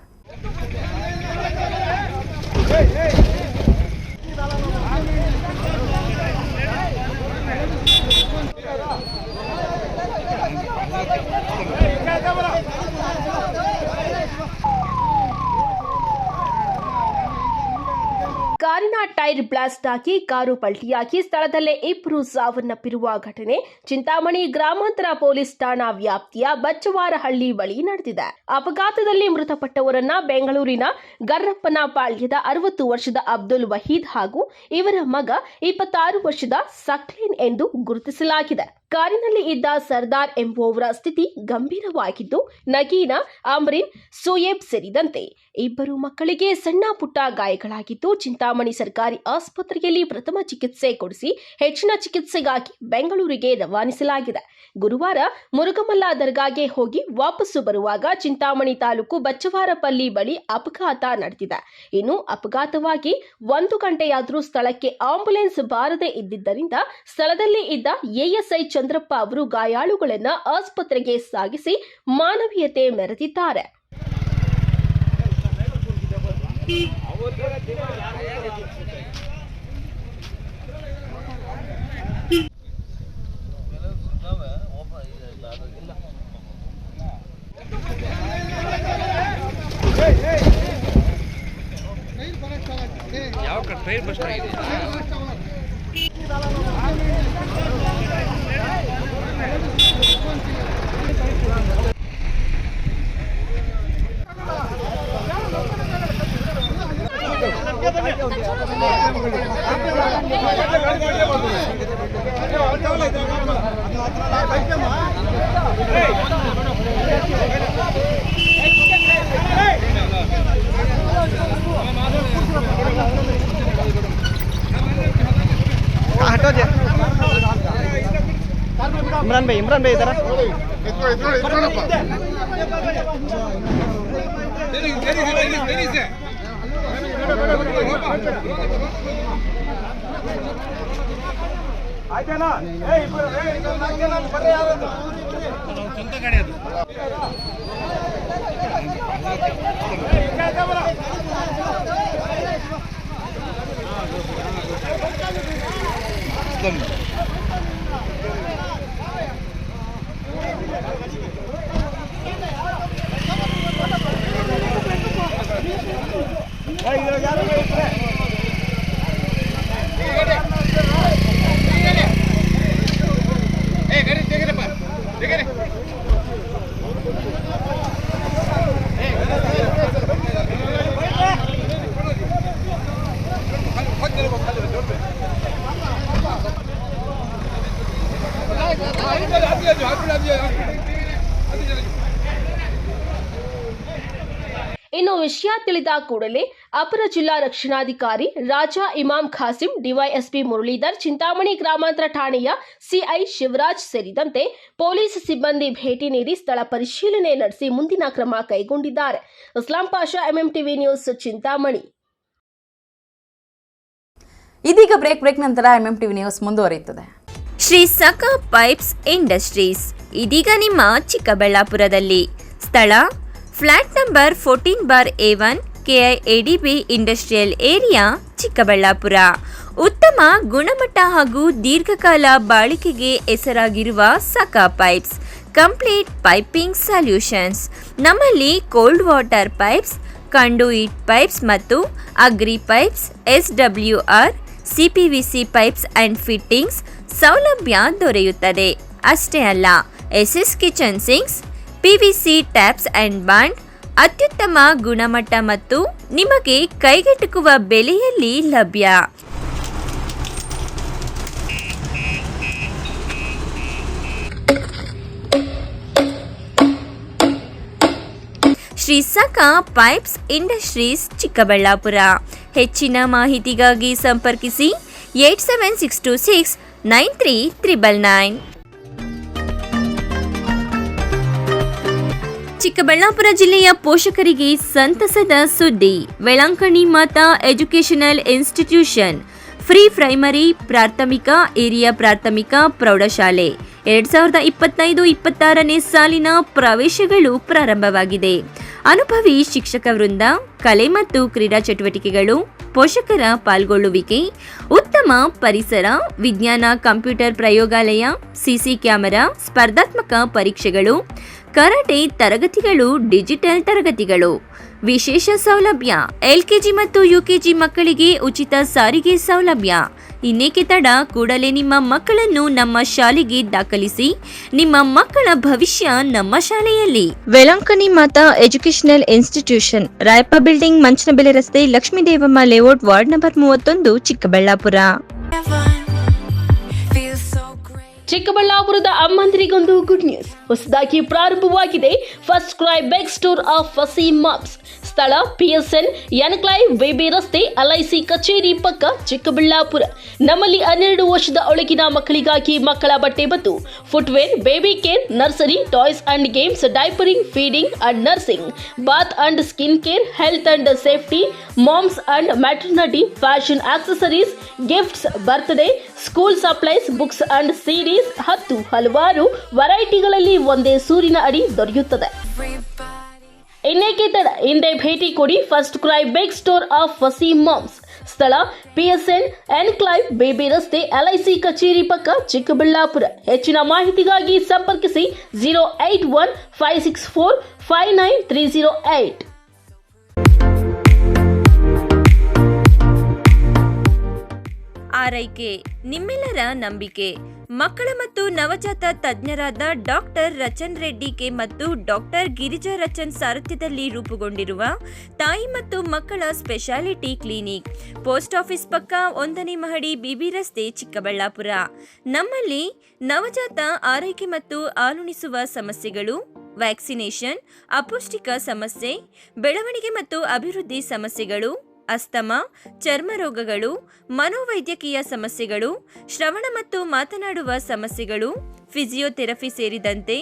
ಕಾರಿನ ಟೈರ್ ಬ್ಲಾಸ್ಟ್ ಆಗಿ ಕಾರು ಪಲ್ಟಿಯಾಗಿ ಸ್ಥಳದಲ್ಲೇ ಇಬ್ಬರು ಸಾವನ್ನಪ್ಪಿರುವ ಘಟನೆ ಚಿಂತಾಮಣಿ ಗ್ರಾಮಾಂತರ ಪೊಲೀಸ್ ಠಾಣಾ ವ್ಯಾಪ್ತಿಯ ಬಚ್ಚವಾರಹಳ್ಳಿ ಬಳಿ ನಡೆದಿದೆ. ಅಪಘಾತದಲ್ಲಿ ಮೃತಪಟ್ಟವರನ್ನ ಬೆಂಗಳೂರಿನ ಗರ್ರಪ್ಪನಪಾಳ್ಯದ 60 ವರ್ಷದ ಅಬ್ದುಲ್ ವಹೀದ್ ಹಾಗೂ ಇವರ ಮಗ 26 ವರ್ಷದ ಸಕ್ಲೇನ್ ಎಂದು ಗುರುತಿಸಲಾಗಿದೆ. ಕಾರಿನಲ್ಲಿ ಇದ್ದ ಸರ್ದಾರ್ ಎಂಬುವವರ ಸ್ಥಿತಿ ಗಂಭೀರವಾಗಿದ್ದು, ನಗೀನಾ, ಅಮ್ರಿನ್, ಸುಯೇಬ್ ಸೇರಿದಂತೆ ಇಬ್ಬರು ಮಕ್ಕಳಿಗೆ ಸಣ್ಣ ಪುಟ್ಟ ಗಾಯಗಳಾಗಿದ್ದು, ಚಿಂತಾಮಣಿ ಸರ್ಕಾರಿ ಆಸ್ಪತ್ರೆಯಲ್ಲಿ ಪ್ರಥಮ ಚಿಕಿತ್ಸೆ ಕೊಡಿಸಿ ಹೆಚ್ಚಿನ ಚಿಕಿತ್ಸೆಗಾಗಿ ಬೆಂಗಳೂರಿಗೆ ರವಾನಿಸಲಾಗಿದೆ. ಗುರುವಾರ ಮುರುಗಮಲ್ಲ ದರ್ಗಾಗೆ ಹೋಗಿ ವಾಪಸ್ಸು ಬರುವಾಗ ಚಿಂತಾಮಣಿ ತಾಲೂಕು ಬಚ್ಚವಾರಪಲ್ಲಿ ಬಳಿ ಅಪಘಾತ ನಡೆದಿದೆ. ಇನ್ನು ಅಪಘಾತವಾಗಿ 1 ಗಂಟೆಯಾದರೂ ಸ್ಥಳಕ್ಕೆ ಆಂಬ್ಯುಲೆನ್ಸ್ ಬಾರದೆ ಇದ್ದಿದ್ದರಿಂದ ಸ್ಥಳದಲ್ಲಿ ಇದ್ದ ಎಎಸ್ಐ ಚಂದ್ರಪ್ಪ ಅವರು ಗಾಯಾಳುಗಳನ್ನು ಆಸ್ಪತ್ರೆಗೆ ಸಾಗಿಸಿ ಮಾನವೀಯತೆ ಮೆರೆದಿದ್ದಾರೆ. इमरान भाई इधर ಇನ್ನು ವಿಷಯ ತಿಳಿದ ಕೂಡಲೇ ಅಪರ ಜಿಲ್ಲಾ ರಕ್ಷಣಾಧಿಕಾರಿ ರಾಜಾ ಇಮಾಮ್ ಖಾಸಿಂ, ಡಿವೈಎಸ್ಪಿ ಮುರಳೀಧರ್, ಚಿಂತಾಮಣಿ ಗ್ರಾಮಾಂತರ ಠಾಣೆಯ ಸಿಐ ಶಿವರಾಜ್ ಸೇರಿದಂತೆ ಪೊಲೀಸ್ ಸಿಬ್ಬಂದಿ ಭೇಟಿ ನೀಡಿ ಸ್ಥಳ ಪರಿಶೀಲನೆ ನಡೆಸಿ ಮುಂದಿನ ಕ್ರಮ ಕೈಗೊಂಡಿದ್ದಾರೆ. ಇಸ್ಲಾಂ ಪಾಷಾ, ಎಂಎಂಟಿವಿ ನ್ಯೂಸ್, ಚಿಂತಾಮಣಿ. ಇದೀಗ ಬ್ರೇಕ್ ನಂತರ ಎಂಎಂಟಿವಿ ನ್ಯೂಸ್ ಮುಂದುವರಿಯುತ್ತದೆ. ಶ್ರೀ ಸಖಾ ಪೈಪ್ಸ್ ಇಂಡಸ್ಟ್ರೀಸ್ ಇದೀಗ ನಿಮ್ಮ ಚಿಕ್ಕಬಳ್ಳಾಪುರದಲ್ಲಿ. ಸ್ಥಳ flat number 14/A1 KIADB industrial area, Chikkaballapur. ಉತ್ತಮ ಗುಣಮಟ್ಟ ಹಾಗೂ ದೀರ್ಘಕಾಲ ಬಾಳಿಕೆಗೆ ಹೆಸರಾಗಿರುವ Sakha pipes complete piping solutions. ನಮ್ಮಲ್ಲಿ cold water pipes, conduit pipes ಮತ್ತು agri pipes, SWR, CPVC pipes and fittings ಸೌಲಭ್ಯ ದೊರೆಯುತ್ತದೆ. ಅಷ್ಟೇ ಅಲ್ಲ, SS kitchen sinks, PVC taps and bond ಅತ್ಯುತ್ತಮ ಗುಣಮಟ್ಟ ಮತ್ತು ನಿಮಗೆ ಕೈಗೆಟುಕುವ ಬೆಲೆಯಲ್ಲಿ ಲಭ್ಯ. Shri Sakha pipes industries Chikkaballapur. ಹೆಚ್ಚಿನ ಮಾಹಿತಿಗಾಗಿ ಸಂಪರ್ಕಿಸಿ 8762693399. ಚಿಕ್ಕಬಳ್ಳಾಪುರ ಜಿಲ್ಲೆಯ ಪೋಷಕರಿಗೆ ಸಂತಸದ ಸುದ್ದಿ. Velankanni Mata educational institution free primary, ಪ್ರಾಥಮಿಕ, ಹಿರಿಯ ಪ್ರಾಥಮಿಕ, ಪ್ರೌಢಶಾಲೆ 2025-26ನೇ ಸಾಲಿನ ಪ್ರವೇಶಗಳು ಪ್ರಾರಂಭವಾಗಿದೆ. ಅನುಭವಿ ಶಿಕ್ಷಕ ವೃಂದ, ಕಲೆ ಮತ್ತು ಕ್ರೀಡಾ ಚಟುವಟಿಕೆಗಳು, ಪೋಷಕರ ಪಾಲ್ಗೊಳ್ಳುವಿಕೆ, ಉತ್ತಮ ಪರಿಸರ, ವಿಜ್ಞಾನ ಕಂಪ್ಯೂಟರ್ ಪ್ರಯೋಗಾಲಯ, ಸಿಸಿ ಕ್ಯಾಮೆರಾ, ಸ್ಪರ್ಧಾತ್ಮಕ ಪರೀಕ್ಷೆಗಳು, ಕರಾಟೆ ತರಗತಿಗಳು, ಡಿಜಿಟಲ್ ತರಗತಿಗಳು. ವಿಶೇಷ ಸೌಲಭ್ಯ: ಎಲ್ಕೆಜಿ ಮತ್ತು ಯುಕೆಜಿ ಮಕ್ಕಳಿಗೆ ಉಚಿತ ಸಾರಿಗೆ ಸೌಲಭ್ಯ. ಇನ್ನೇಕೆ ತಡ, ಕೂಡಲೇ ನಿಮ್ಮ ಮಕ್ಕಳನ್ನು ನಮ್ಮ ಶಾಲೆಗೆ ದಾಖಲಿಸಿ. ನಿಮ್ಮ ಮಕ್ಕಳ ಭವಿಷ್ಯ ನಮ್ಮ ಶಾಲೆಯಲ್ಲಿ. Velankanni Mata educational institution, Rayappa building, Manchanabele ರಸ್ತೆ, Lakshmidevamma layout, ward number 31, Chikkaballapur. ಚಿಕ್ಕಬಳ್ಳಾಪುರದ ಅಮ್ಮಂದಿರಿಗೊಂದು ಗುಡ್ ನ್ಯೂಸ್. ಹೊಸದಾಗಿ ಪ್ರಾರಂಭವಾಗಿದೆ first cry big store of Waseem moms. ಸ್ಥಳ PSN ಎನ್ಕ್ಲೈವ್, ಬೇಬಿ ರಸ್ತೆ, LIC ಕಚೇರಿ ಪಕ್ಕ, ಚಿಕ್ಕಬಳ್ಳಾಪುರ. ನಮ್ಮಲ್ಲಿ 12 ವರ್ಷದ ಒಳಗಿನ ಮಕ್ಕಳಿಗಾಗಿ ಮಕ್ಕಳ ಬಟ್ಟೆ ಮತ್ತು footwear, baby care, nursery, toys and games, diapering, feeding and nursing, bath and skin care, health and safety, moms and maternity, fashion accessories, gifts, birthday, school supplies, books and series, ಹಲವಾರು ವೆರೈಟಿಗಳಲ್ಲಿ ಒಂದೇ ಸೂರಿನ ಅಡಿ ದೊರೆಯುತ್ತದೆ. ಇನ್ನೇಕೆ ತಡ, ಹಿಂದೆ ಭೇಟಿ ಕೊಡಿ first cry big store of Waseem moms. ಸ್ಥಳ PSN ಎನ್ಕ್ಲೈವ್, ಬೇಬಿ ರಸ್ತೆ, LIC ಕಚೇರಿ ಪಕ್ಕ, ಚಿಕ್ಕಬಳ್ಳಾಪುರ. ಹೆಚ್ಚಿನ ಮಾಹಿತಿಗಾಗಿ ಸಂಪರ್ಕಿಸಿ 08156459308. ಆರೈಕೆ ನಿಮ್ಮೆಲ್ಲರ ನಂಬಿಕೆ. ಮಕ್ಕಳ ಮತ್ತು ನವಜಾತ ತಜ್ಞರಾದ ಡಾಕ್ಟರ್ ರಚನ್ ರೆಡ್ಡಿ ಕೆ ಮತ್ತು ಡಾಕ್ಟರ್ ಗಿರಿಜಾ ರಚನ್ ಸಾರಥ್ಯದಲ್ಲಿ ರೂಪುಗೊಂಡಿರುವ ತಾಯಿ ಮತ್ತು ಮಕ್ಕಳ ಸ್ಪೆಷಾಲಿಟಿ ಕ್ಲಿನಿಕ್, ಪೋಸ್ಟ್ ಆಫೀಸ್ ಪಕ್ಕ, 1ನೇ ಮಹಡಿ, BB ರಸ್ತೆ, ಚಿಕ್ಕಬಳ್ಳಾಪುರ. ನಮ್ಮಲ್ಲಿ ನವಜಾತ ಆರೈಕೆ ಮತ್ತು ಹಾಲುಣಿಸುವ ಸಮಸ್ಯೆಗಳು, ವ್ಯಾಕ್ಸಿನೇಷನ್, ಅಪೌಷ್ಟಿಕ ಸಮಸ್ಯೆ, ಬೆಳವಣಿಗೆ ಮತ್ತು ಅಭಿವೃದ್ಧಿ ಸಮಸ್ಯೆಗಳು, ಅಸ್ತಮಾ, ಚರ್ಮ ರೋಗಗಳು, ಮನೋವೈದ್ಯಕೀಯ ಸಮಸ್ಯೆಗಳು, ಶ್ರವಣ ಮತ್ತು ಮಾತನಾಡುವ ಸಮಸ್ಯೆಗಳು, ಫಿಸಿಯೋಥೆರಪಿ ಸೇರಿದಂತೆ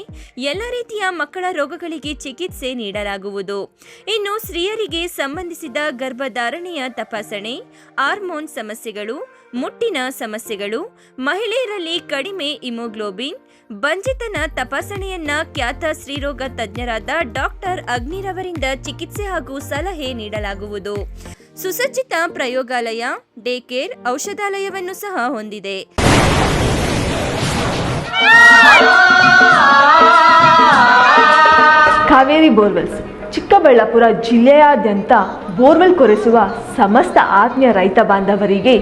ಎಲ್ಲ ರೀತಿಯ ಮಕ್ಕಳ ರೋಗಗಳಿಗೆ ಚಿಕಿತ್ಸೆ ನೀಡಲಾಗುವುದು. ಇನ್ನು ಸ್ತ್ರೀಯರಿಗೆ ಸಂಬಂಧಿಸಿದ ಗರ್ಭಧಾರಣೆಯ ತಪಾಸಣೆ, ಹಾರ್ಮೋನ್ ಸಮಸ್ಯೆಗಳು, ಮುಟ್ಟಿನ ಸಮಸ್ಯೆಗಳು, ಮಹಿಳೆಯರಲ್ಲಿ ಕಡಿಮೆ ಹಿಮೋಗ್ಲೋಬಿನ್, ಬಂಜಿತನ ತಪಾಸಣೆಯನ್ನ ಖ್ಯಾತ ಸ್ತ್ರೀರೋಗ ತಜ್ಞರಾದ ಡಾಕ್ಟರ್ ಅಗ್ನಿರವರಿಂದ ಚಿಕಿತ್ಸೆ ಹಾಗೂ ಸಲಹೆ ನೀಡಲಾಗುವುದು. ಸುಸಜ್ಜಿತ ಪ್ರಯೋಗಾಲಯ, ಡೇ ಕೇರ್, ಔಷಧಾಲಯವನ್ನು ಸಹ ಹೊಂದಿದೆ. ಕಾವೇರಿ ಬೋರ್ವೆಲ್ಸ್ ಚಿಕ್ಕಬಳ್ಳಾಪುರ ಜಿಲ್ಲೆಯಾದ್ಯಂತ ಬೋರ್ವೆಲ್ ಕೊರೆಸುವ ಸಮಸ್ತ ಆತ್ಮೀಯ ರೈತ ಬಾಂಧವರಿಗೆ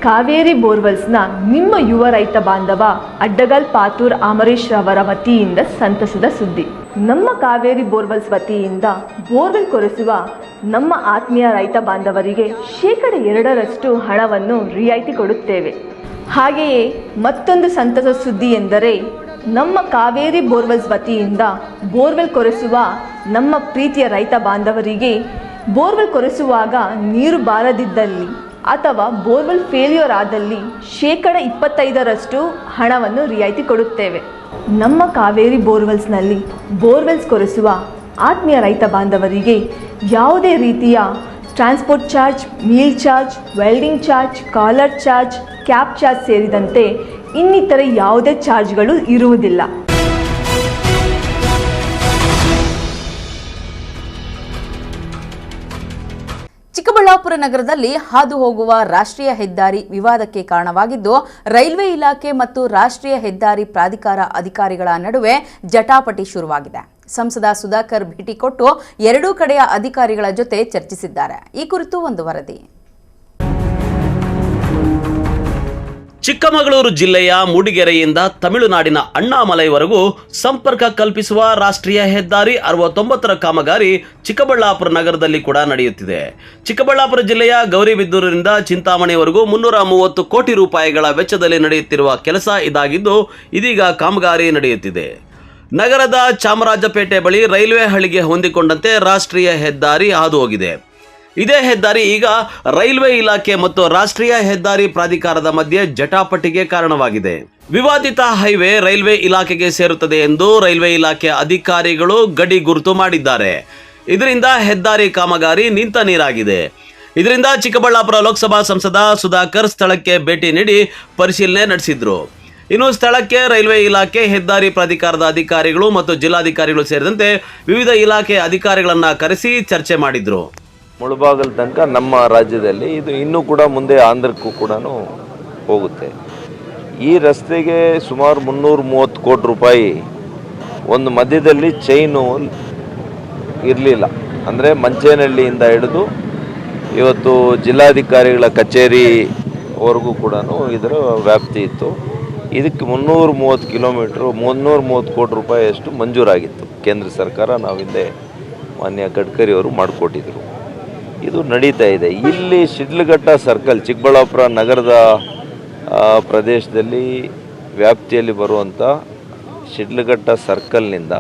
ಕಾವೇರಿ ಬೋರ್ವೆಲ್ಸ್ನ ನಿಮ್ಮ ಯುವ ರೈತ ಬಾಂಧವ ಅಡ್ಡಗಲ್ ಪಾತೂರ್ ಅಮರೀಶ್ ರವರ ವತಿಯಿಂದ ಸಂತಸದ ಸುದ್ದಿ. ನಮ್ಮ ಕಾವೇರಿ ಬೋರ್ವೆಲ್ಸ್ ವತಿಯಿಂದ ಬೋರ್ವೆಲ್ ಕೊರೆಸುವ ನಮ್ಮ ಆತ್ಮೀಯ ರೈತ ಬಾಂಧವರಿಗೆ 2% ಹಣವನ್ನು ರಿಯಾಯಿತಿ ಕೊಡುತ್ತೇವೆ. ಹಾಗೆಯೇ ಮತ್ತೊಂದು ಸಂತಸ ಸುದ್ದಿ ಎಂದರೆ ನಮ್ಮ ಕಾವೇರಿ ಬೋರ್ವೆಲ್ಸ್ ವತಿಯಿಂದ ಬೋರ್ವೆಲ್ ಕೊರೆಸುವ ನಮ್ಮ ಪ್ರೀತಿಯ ರೈತ ಬಾಂಧವರಿಗೆ ಬೋರ್ವೆಲ್ ಕೊರೆಸುವಾಗ ನೀರು ಬಾರದಿದ್ದಲ್ಲಿ ಅಥವಾ ಬೋರ್ವೆಲ್ ಫೇಲ್ಯೂರ್ ಆದಲ್ಲಿ 25% ಹಣವನ್ನು ರಿಯಾಯಿತಿ ಕೊಡುತ್ತೇವೆ. ನಮ್ಮ ಕಾವೇರಿ ಬೋರ್ವೆಲ್ಸ್ನಲ್ಲಿ ಬೋರ್ವೆಲ್ಸ್ ಕೊರೆಸುವ ಆತ್ಮೀಯ ರೈತ ಬಾಂಧವರಿಗೆ ಯಾವುದೇ ರೀತಿಯ transport charge, meal charge, welding charge, collar charge, cab charge ಸೇರಿದಂತೆ ಇನ್ನಿತರೆ ಯಾವುದೇ ಚಾರ್ಜ್ಗಳು ಇರುವುದಿಲ್ಲ. ಚಿಕ್ಕಬಳ್ಳಾಪುರ ನಗರದಲ್ಲಿ ಹಾದು ಹೋಗುವ ರಾಷ್ಟ್ರೀಯ ಹೆದ್ದಾರಿ ವಿವಾದಕ್ಕೆ ಕಾರಣವಾಗಿದ್ದು, ರೈಲ್ವೆ ಇಲಾಖೆ ಮತ್ತು ರಾಷ್ಟ್ರೀಯ ಹೆದ್ದಾರಿ ಪ್ರಾಧಿಕಾರ ಅಧಿಕಾರಿಗಳ ನಡುವೆ ಜಟಾಪಟಿ ಶುರುವಾಗಿದೆ. ಸಂಸದ ಸುಧಾಕರ್ ಭೇಟಿ ಕೊಟ್ಟು ಎರಡೂ ಕಡೆಯ ಅಧಿಕಾರಿಗಳ ಜೊತೆ ಚರ್ಚಿಸಿದ್ದಾರೆ. ಈ ಕುರಿತು ಒಂದು ವರದಿ. ಚಿಕ್ಕಮಗಳೂರು ಜಿಲ್ಲೆಯ ಮೂಡಿಗೆರೆಯಿಂದ ತಮಿಳುನಾಡಿನ ಅಣ್ಣಾಮಲೈವರೆಗೂ ಸಂಪರ್ಕ ಕಲ್ಪಿಸುವ ರಾಷ್ಟ್ರೀಯ ಹೆದ್ದಾರಿ 69ರ ಕಾಮಗಾರಿ ಚಿಕ್ಕಬಳ್ಳಾಪುರ ನಗರದಲ್ಲಿ ಕೂಡ ನಡೆಯುತ್ತಿದೆ. ಚಿಕ್ಕಬಳ್ಳಾಪುರ ಜಿಲ್ಲೆಯ ಗೌರಿಬಿದನೂರಿನಿಂದ ಚಿಂತಾಮಣಿವರೆಗೂ 330 ಕೋಟಿ ರೂಪಾಯಿಗಳ ವೆಚ್ಚದಲ್ಲಿ ನಡೆಯುತ್ತಿರುವ ಕೆಲಸ ಇದಾಗಿದ್ದು, ಇದೀಗ ಕಾಮಗಾರಿ ನಡೆಯುತ್ತಿದೆ. ನಗರದ ಚಾಮರಾಜಪೇಟೆ ಬಳಿ ರೈಲ್ವೆ ಹಳಿಗೆ ಹೊಂದಿಕೊಂಡಂತೆ ರಾಷ್ಟ್ರೀಯ ಹೆದ್ದಾರಿ ಹಾದು ಹೋಗಿದೆ. ಇದೇ ಹೆದ್ದಾರಿ ಈಗ ರೈಲ್ವೆ ಇಲಾಖೆ ಮತ್ತು ರಾಷ್ಟ್ರೀಯ ಹೆದ್ದಾರಿ ಪ್ರಾಧಿಕಾರದ ಮಧ್ಯೆ ಜಟಾಪಟಿಗೆ ಕಾರಣವಾಗಿದೆ. ವಿವಾದಿತ ಹೈವೇ ರೈಲ್ವೆ ಇಲಾಖೆಗೆ ಸೇರುತ್ತದೆ ಎಂದು ರೈಲ್ವೆ ಇಲಾಖೆ ಅಧಿಕಾರಿಗಳು ಗಡಿ ಗುರುತು ಮಾಡಿದ್ದಾರೆ. ಇದರಿಂದ ಹೆದ್ದಾರಿ ಕಾಮಗಾರಿ ನಿಂತ ನೀರಾಗಿದೆ. ಇದರಿಂದ ಚಿಕ್ಕಬಳ್ಳಾಪುರ ಲೋಕಸಭಾ ಸಂಸದ ಸುಧಾಕರ್ ಸ್ಥಳಕ್ಕೆ ಭೇಟಿ ನೀಡಿ ಪರಿಶೀಲನೆ ನಡೆಸಿದ್ರು. ಇನ್ನು ಸ್ಥಳಕ್ಕೆ ರೈಲ್ವೆ ಇಲಾಖೆ, ಹೆದ್ದಾರಿ ಪ್ರಾಧಿಕಾರದ ಅಧಿಕಾರಿಗಳು ಮತ್ತು ಜಿಲ್ಲಾಧಿಕಾರಿಗಳು ಸೇರಿದಂತೆ ವಿವಿಧ ಇಲಾಖೆ ಅಧಿಕಾರಿಗಳನ್ನ ಕರೆಸಿ ಚರ್ಚೆ ಮಾಡಿದ್ರು. ಮುಳಬಾಗಲ್ ತನಕ ನಮ್ಮ ರಾಜ್ಯದಲ್ಲಿ ಇದು ಇನ್ನೂ ಕೂಡ ಮುಂದೆ ಆಂಧ್ರಕ್ಕೂ ಕೂಡ ಹೋಗುತ್ತೆ. ಈ ರಸ್ತೆಗೆ ಸುಮಾರು 330 ಕೋಟಿ ರೂಪಾಯಿ ಒಂದು ಮಧ್ಯದಲ್ಲಿ ಚೈನು ಇರಲಿಲ್ಲ. ಅಂದರೆ ಮಂಚೇನಹಳ್ಳಿಯಿಂದ ಹಿಡಿದು ಇವತ್ತು ಜಿಲ್ಲಾಧಿಕಾರಿಗಳ ಕಚೇರಿವರೆಗೂ ಕೂಡ ಇದರ ವ್ಯಾಪ್ತಿ ಇತ್ತು. ಇದಕ್ಕೆ 330 ಕೋಟಿ ರೂಪಾಯಿಯಷ್ಟು ಮಂಜೂರಾಗಿತ್ತು. ಕೇಂದ್ರ ಸರ್ಕಾರ ನಾವು ಹಿಂದೆ ಮಾನ್ಯ ಗಡ್ಕರಿ ಅವರು ಮಾಡಿಕೊಟ್ಟಿದ್ರು. ಇದು ನಡೀತಾ ಇದೆ. ಇಲ್ಲಿ ಶಿಡ್ಲಘಟ್ಟ ಸರ್ಕಲ್, ಚಿಕ್ಕಬಳ್ಳಾಪುರ ನಗರದ ಪ್ರದೇಶದಲ್ಲಿ ವ್ಯಾಪ್ತಿಯಲ್ಲಿ ಬರುವಂಥ ಶಿಡ್ಲಘಟ್ಟ ಸರ್ಕಲ್ನಿಂದ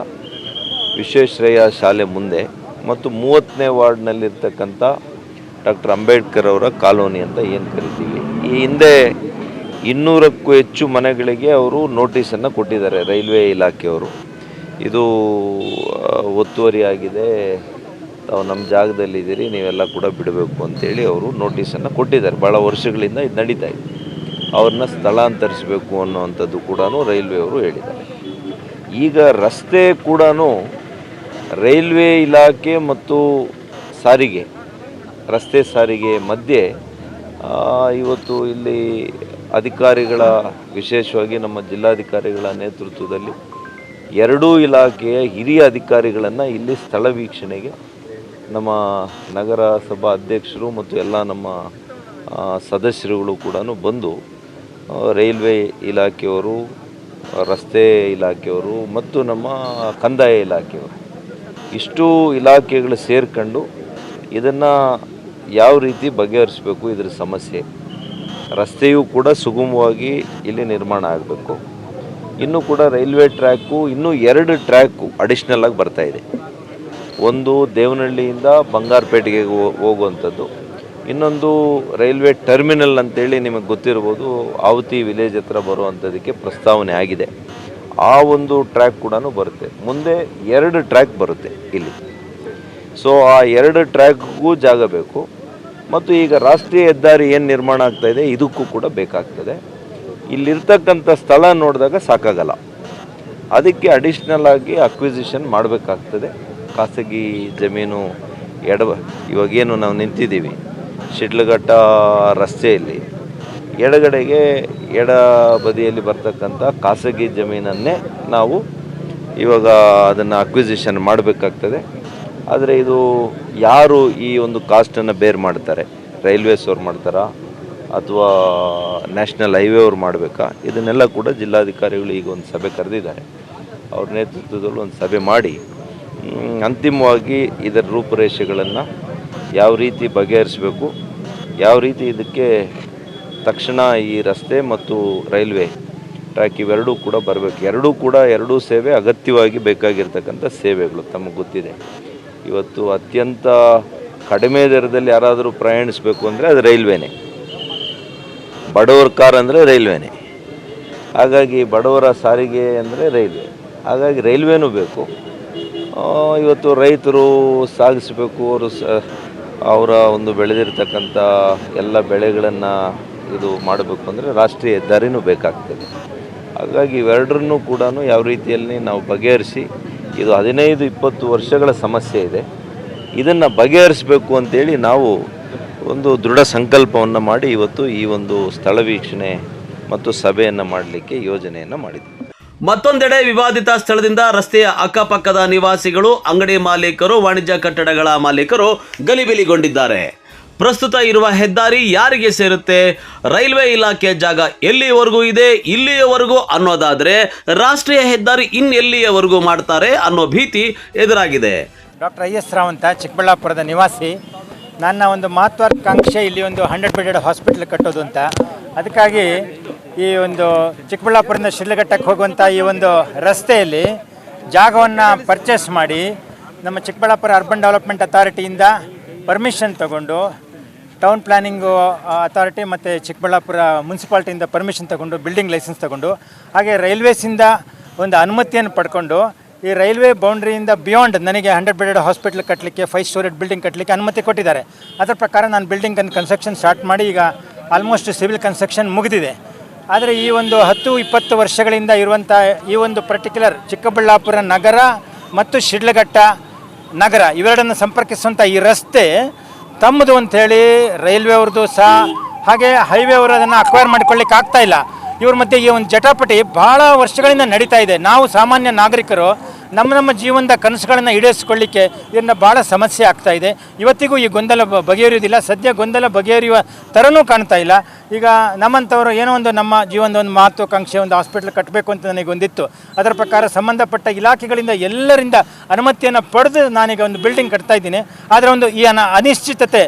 ವಿಶ್ವೇಶ್ವರಯ್ಯ ಶಾಲೆ ಮುಂದೆ ಮತ್ತು 30ನೇ ವಾರ್ಡ್ನಲ್ಲಿರ್ತಕ್ಕಂಥ ಡಾಕ್ಟರ್ ಅಂಬೇಡ್ಕರ್ ಅವರ ಕಾಲೋನಿ ಅಂತ ಏನು ಕರಿತೀವಿ, ಈ ಹಿಂದೆ 200ಕ್ಕೂ ಹೆಚ್ಚು ಮನೆಗಳಿಗೆ ಅವರು ನೋಟಿಸನ್ನು ಕೊಟ್ಟಿದ್ದಾರೆ ರೈಲ್ವೆ ಇಲಾಖೆಯವರು. ಇದು ಒತ್ತುವರಿ ಆಗಿದೆ, ತಾವು ನಮ್ಮ ಜಾಗದಲ್ಲಿದ್ದೀರಿ, ನೀವೆಲ್ಲ ಕೂಡ ಬಿಡಬೇಕು ಅಂತೇಳಿ ಅವರು ನೋಟಿಸನ್ನು ಕೊಟ್ಟಿದ್ದಾರೆ. ಭಾಳ ವರ್ಷಗಳಿಂದ ಇದು ನಡೀತಾ ಇದೆ. ಅವ್ರನ್ನ ಸ್ಥಳಾಂತರಿಸಬೇಕು ಅನ್ನೋವಂಥದ್ದು ಕೂಡ ರೈಲ್ವೆಯವರು ಹೇಳಿದ್ದಾರೆ. ಈಗ ರಸ್ತೆ ಕೂಡ ರೈಲ್ವೆ ಇಲಾಖೆ ಮತ್ತು ಸಾರಿಗೆ, ರಸ್ತೆ ಸಾರಿಗೆ ಮಧ್ಯೆ ಇವತ್ತು ಇಲ್ಲಿ ಅಧಿಕಾರಿಗಳ, ವಿಶೇಷವಾಗಿ ನಮ್ಮ ಜಿಲ್ಲಾಧಿಕಾರಿಗಳ ನೇತೃತ್ವದಲ್ಲಿ ಎರಡೂ ಇಲಾಖೆಯ ಹಿರಿಯ ಅಧಿಕಾರಿಗಳನ್ನು ಇಲ್ಲಿ ಸ್ಥಳ ವೀಕ್ಷಣೆಗೆ ನಮ್ಮ ನಗರ ಸಭಾ ಅಧ್ಯಕ್ಷರು ಮತ್ತು ಎಲ್ಲ ನಮ್ಮ ಸದಸ್ಯರುಗಳು ಕೂಡ ಬಂದು ರೈಲ್ವೆ ಇಲಾಖೆಯವರು, ರಸ್ತೆ ಇಲಾಖೆಯವರು ಮತ್ತು ನಮ್ಮ ಕಂದಾಯ ಇಲಾಖೆಯವರು ಇಷ್ಟು ಇಲಾಖೆಗಳು ಸೇರ್ಕೊಂಡು ಇದನ್ನು ಯಾವ ರೀತಿ ಬಗೆಹರಿಸಬೇಕು, ಇದರ ಸಮಸ್ಯೆ, ರಸ್ತೆಯೂ ಕೂಡ ಸುಗಮವಾಗಿ ಇಲ್ಲಿ ನಿರ್ಮಾಣ ಆಗಬೇಕು. ಇನ್ನೂ ಕೂಡ ರೈಲ್ವೆ ಟ್ರ್ಯಾಕು ಇನ್ನೂ 2 ಟ್ರ್ಯಾಕು ಅಡಿಷ್ನಲ್ ಆಗಿ ಬರ್ತಾ ಇದೆ. ಒಂದು ದೇವನಹಳ್ಳಿಯಿಂದ ಬಂಗಾರಪೇಟೆಗೆ ಹೋಗುವಂಥದ್ದು, ಇನ್ನೊಂದು ರೈಲ್ವೆ ಟರ್ಮಿನಲ್ ಅಂತೇಳಿ ನಿಮಗೆ ಗೊತ್ತಿರ್ಬೋದು, ಆವತಿ ವಿಲೇಜ್ ಹತ್ರ ಬರುವಂಥದ್ದಕ್ಕೆ ಪ್ರಸ್ತಾವನೆ ಆಗಿದೆ. ಆ ಒಂದು ಟ್ರ್ಯಾಕ್ ಕೂಡ ಬರುತ್ತೆ. ಮುಂದೆ 2 ಟ್ರ್ಯಾಕ್ ಬರುತ್ತೆ ಇಲ್ಲಿ. ಸೊ ಆ 2 ಟ್ರ್ಯಾಕ್ಗೂ ಜಾಗ ಬೇಕು. ಮತ್ತು ಈಗ ರಾಷ್ಟ್ರೀಯ ಹೆದ್ದಾರಿ ಏನು ನಿರ್ಮಾಣ ಆಗ್ತಾಯಿದೆ ಇದಕ್ಕೂ ಕೂಡ ಬೇಕಾಗ್ತದೆ. ಇಲ್ಲಿರ್ತಕ್ಕಂಥ ಸ್ಥಳ ನೋಡಿದಾಗ ಸಾಕಾಗಲ್ಲ, ಅದಕ್ಕೆ ಅಡಿಷ್ನಲ್ ಆಗಿ ಅಕ್ವಿಸಿಷನ್ ಮಾಡಬೇಕಾಗ್ತದೆ. ಖಾಸಗಿ ಜಮೀನು ಇವಾಗೇನು ನಾವು ನಿಂತಿದ್ದೀವಿ ಶಿಡ್ಲಘಟ್ಟ ರಸ್ತೆಯಲ್ಲಿ ಎಡಗಡೆಗೆ ಎಡ ಬದಿಯಲ್ಲಿ ಬರ್ತಕ್ಕಂಥ ಖಾಸಗಿ ಜಮೀನನ್ನೇ ನಾವು ಇವಾಗ ಅದನ್ನು ಅಕ್ವಿಸಿಷನ್ ಮಾಡಬೇಕಾಗ್ತದೆ. ಆದರೆ ಇದು ಯಾರು ಈ ಒಂದು ಕಾಸ್ಟನ್ನು ಬೇರ್ ಮಾಡ್ತಾರೆ, ರೈಲ್ವೇಸ್ ಅವ್ರು ಮಾಡ್ತಾರಾ ಅಥವಾ ನ್ಯಾಷನಲ್ ಹೈವೇ ಅವ್ರು ಮಾಡಬೇಕಾ, ಇದನ್ನೆಲ್ಲ ಕೂಡ ಜಿಲ್ಲಾಧಿಕಾರಿಗಳು ಈಗ ಒಂದು ಸಭೆ ಕರೆದಿದ್ದಾರೆ. ಅವ್ರ ನೇತೃತ್ವದಲ್ಲಿ ಒಂದು ಸಭೆ ಮಾಡಿ ಅಂತಿಮವಾಗಿ ಇದರ ರೂಪುರೇಷೆಗಳನ್ನು ಯಾವ ರೀತಿ ಬಗೆಹರಿಸಬೇಕು, ಯಾವ ರೀತಿ ಇದಕ್ಕೆ ತಕ್ಷಣ ಈ ರಸ್ತೆ ಮತ್ತು ರೈಲ್ವೆ ಟ್ರ್ಯಾಕ್ ಇವೆರಡೂ ಕೂಡ ಬರಬೇಕು. ಎರಡೂ ಸೇವೆ ಅಗತ್ಯವಾಗಿ ಬೇಕಾಗಿರ್ತಕ್ಕಂಥ ಸೇವೆಗಳು. ತಮಗೆ ಗೊತ್ತಿದೆ, ಇವತ್ತು ಅತ್ಯಂತ ಕಡಿಮೆ ದರದಲ್ಲಿ ಯಾರಾದರೂ ಪ್ರಯಾಣಿಸಬೇಕು ಅಂದರೆ ಅದು ರೈಲ್ವೆನೇ. ಬಡವರ ಕಾರ್ ಅಂದರೆ ರೈಲ್ವೆನೇ. ಹಾಗಾಗಿ ಬಡವರ ಸಾರಿಗೆ ಅಂದರೆ ರೈಲ್ವೆ. ಹಾಗಾಗಿ ರೈಲ್ವೆನೂ ಬೇಕು. ಇವತ್ತು ರೈತರು ಸಾಗಿಸಬೇಕು, ಅವರ ಒಂದು ಬೆಳೆದಿರ್ತಕ್ಕಂಥ ಎಲ್ಲ ಬೆಳೆಗಳನ್ನು ಇದು ಮಾಡಬೇಕು ಅಂದರೆ ರಾಷ್ಟ್ರೀಯ ಹೆದ್ದಾರಿನೂ ಬೇಕಾಗ್ತದೆ. ಹಾಗಾಗಿ ಇವೆರಡರನ್ನೂ ಕೂಡ ಯಾವ ರೀತಿಯಲ್ಲಿ ನಾವು ಬಗೆಹರಿಸಿ, ಇದು 15-20 ವರ್ಷಗಳ ಸಮಸ್ಯೆ ಇದೆ, ಇದನ್ನು ಬಗೆಹರಿಸಬೇಕು ಅಂತೇಳಿ ನಾವು ಒಂದು ದೃಢ ಸಂಕಲ್ಪವನ್ನು ಮಾಡಿ ಇವತ್ತು ಈ ಒಂದು ಸ್ಥಳ ವೀಕ್ಷಣೆ ಮತ್ತು ಸಭೆಯನ್ನು ಮಾಡಲಿಕ್ಕೆ ಯೋಜನೆಯನ್ನು ಮಾಡಿದ್ವಿ. ಮತ್ತೊಂದೆಡೆ ವಿವಾದಿತ ಸ್ಥಳದಿಂದ ರಸ್ತೆಯ ಅಕ್ಕಪಕ್ಕದ ನಿವಾಸಿಗಳು, ಅಂಗಡಿ ಮಾಲೀಕರು, ವಾಣಿಜ್ಯ ಕಟ್ಟಡಗಳ ಮಾಲೀಕರು ಗಲಿಬಿಲಿಗೊಂಡಿದ್ದಾರೆ. ಪ್ರಸ್ತುತ ಇರುವ ಹೆದ್ದಾರಿ ಯಾರಿಗೆ ಸೇರುತ್ತೆ, ರೈಲ್ವೆ ಇಲಾಖೆ ಜಾಗ ಎಲ್ಲಿಯವರೆಗೂ ಇದೆ, ಇಲ್ಲಿಯವರೆಗೂ ಅನ್ನೋದಾದ್ರೆ ರಾಷ್ಟ್ರೀಯ ಹೆದ್ದಾರಿ ಇನ್ನೆಲ್ಲಿಯವರೆಗೂ ಮಾಡ್ತಾರೆ ಅನ್ನೋ ಭೀತಿ ಎದುರಾಗಿದೆ. ಡಾಕ್ಟರ್ IS ರಾವ್ ಅಂತ ಚಿಕ್ಕಬಳ್ಳಾಪುರದ ನಿವಾಸಿ. ನನ್ನ ಒಂದು ಮಹತ್ವಾಕಾಂಕ್ಷೆ ಇಲ್ಲಿ ಒಂದು 100 ಬೆಡೆಡ್ ಹಾಸ್ಪಿಟಲ್ ಕಟ್ಟೋದು ಅಂತ. ಅದಕ್ಕಾಗಿ ಈ ಒಂದು ಚಿಕ್ಕಬಳ್ಳಾಪುರದಿಂದ ಶಿಡ್ಲಘಟ್ಟಕ್ಕೆ ಹೋಗುವಂಥ ಈ ಒಂದು ರಸ್ತೆಯಲ್ಲಿ ಜಾಗವನ್ನು ಪರ್ಚೇಸ್ ಮಾಡಿ ನಮ್ಮ ಚಿಕ್ಕಬಳ್ಳಾಪುರ ಅರ್ಬನ್ ಡೆವಲಪ್ಮೆಂಟ್ ಅಥಾರಿಟಿಯಿಂದ ಪರ್ಮಿಷನ್ ತಗೊಂಡು, ಟೌನ್ ಪ್ಲ್ಯಾನಿಂಗು ಅಥಾರಿಟಿ ಮತ್ತು ಚಿಕ್ಕಬಳ್ಳಾಪುರ ಮುನ್ಸಿಪಾಲ್ಟಿಯಿಂದ ಪರ್ಮಿಷನ್ ತಗೊಂಡು, ಬಿಲ್ಡಿಂಗ್ ಲೈಸೆನ್ಸ್ ತಗೊಂಡು, ಹಾಗೆ ರೈಲ್ವೇಸಿಂದ ಒಂದು ಅನುಮತಿಯನ್ನು ಪಡ್ಕೊಂಡು ಈ ರೈಲ್ವೆ ಬೌಂಡ್ರಿಯಿಂದ ಬಿಯಾಂಡ್ ನನಗೆ 100 ಬೆಡೆಡ್ ಹಾಸ್ಪಿಟಲ್ ಕಟ್ಟಲಿಕ್ಕೆ 5 ಸ್ಟೋರೇಜ್ ಬಿಲ್ಡಿಂಗ್ ಕಟ್ಟಲಿಕ್ಕೆ ಅನುಮತಿ ಕೊಟ್ಟಿದ್ದಾರೆ. ಅದರ ಪ್ರಕಾರ ನಾನು ಬಿಲ್ಡಿಂಗನ್ನು ಕನ್ಸ್ಟ್ರಕ್ಷನ್ ಸ್ಟಾರ್ಟ್ ಮಾಡಿ ಈಗ ಆಲ್ಮೋಸ್ಟ್ ಸಿವಿಲ್ ಕನ್ಸ್ಟ್ರಕ್ಷನ್ ಮುಗಿದಿದೆ. ಆದರೆ ಈ ಒಂದು 10-20 ವರ್ಷಗಳಿಂದ ಇರುವಂಥ ಈ ಒಂದು ಪರ್ಟಿಕ್ಯುಲರ್ ಚಿಕ್ಕಬಳ್ಳಾಪುರ ನಗರ ಮತ್ತು ಶಿಡ್ಲಘಟ್ಟ ನಗರ ಇವೆರಡನ್ನು ಸಂಪರ್ಕಿಸುವಂಥ ಈ ರಸ್ತೆ ತಮ್ಮದು ಅಂಥೇಳಿ ರೈಲ್ವೆ ಅವ್ರದ್ದು ಸಹ, ಹಾಗೆ ಹೈವೇ ಅವರು ಅದನ್ನು ಅಕ್ವೈರ್ ಮಾಡಿಕೊಳ್ಳಿಕ್ಕೆ ಆಗ್ತಾ ಇಲ್ಲ. ಇವ್ರ ಮಧ್ಯೆ ಈ ಒಂದು ಜಟಾಪಟಿ ಭಾಳ ವರ್ಷಗಳಿಂದ ನಡೀತಾ ಇದೆ. ನಾವು ಸಾಮಾನ್ಯ ನಾಗರಿಕರು ನಮ್ಮ ಜೀವನದ ಕನಸುಗಳನ್ನು ಈಡೇರಿಸಿಕೊಳ್ಳಿಕ್ಕೆ ಇದರಿಂದ ಭಾಳ ಸಮಸ್ಯೆ ಆಗ್ತಾ ಇದೆ. ಇವತ್ತಿಗೂ ಈ ಗೊಂದಲ ಬಗೆಹರಿಯೋದಿಲ್ಲ. ಸದ್ಯ ಗೊಂದಲ ಬಗೆಹರಿಯುವ ಥರನೂ ಕಾಣ್ತಾ ಇಲ್ಲ. ಈಗ ನಮ್ಮಂಥವರು ಏನೋ ಒಂದು ನಮ್ಮ ಜೀವನದ ಒಂದು ಮಹತ್ವಾಕಾಂಕ್ಷೆ ಒಂದು ಹಾಸ್ಪಿಟ್ಲ್ ಕಟ್ಟಬೇಕು ಅಂತ ನನಗೊಂದಿತ್ತು. ಅದರ ಪ್ರಕಾರ ಸಂಬಂಧಪಟ್ಟ ಇಲಾಖೆಗಳಿಂದ ಎಲ್ಲರಿಂದ ಅನುಮತಿಯನ್ನು ಪಡೆದು ನಾನೀಗ ಒಂದು ಬಿಲ್ಡಿಂಗ್ ಕಟ್ತಾ ಇದ್ದೀನಿ. ಆದರೆ ಒಂದು ಈ ಅನಿಶ್ಚಿತತೆ,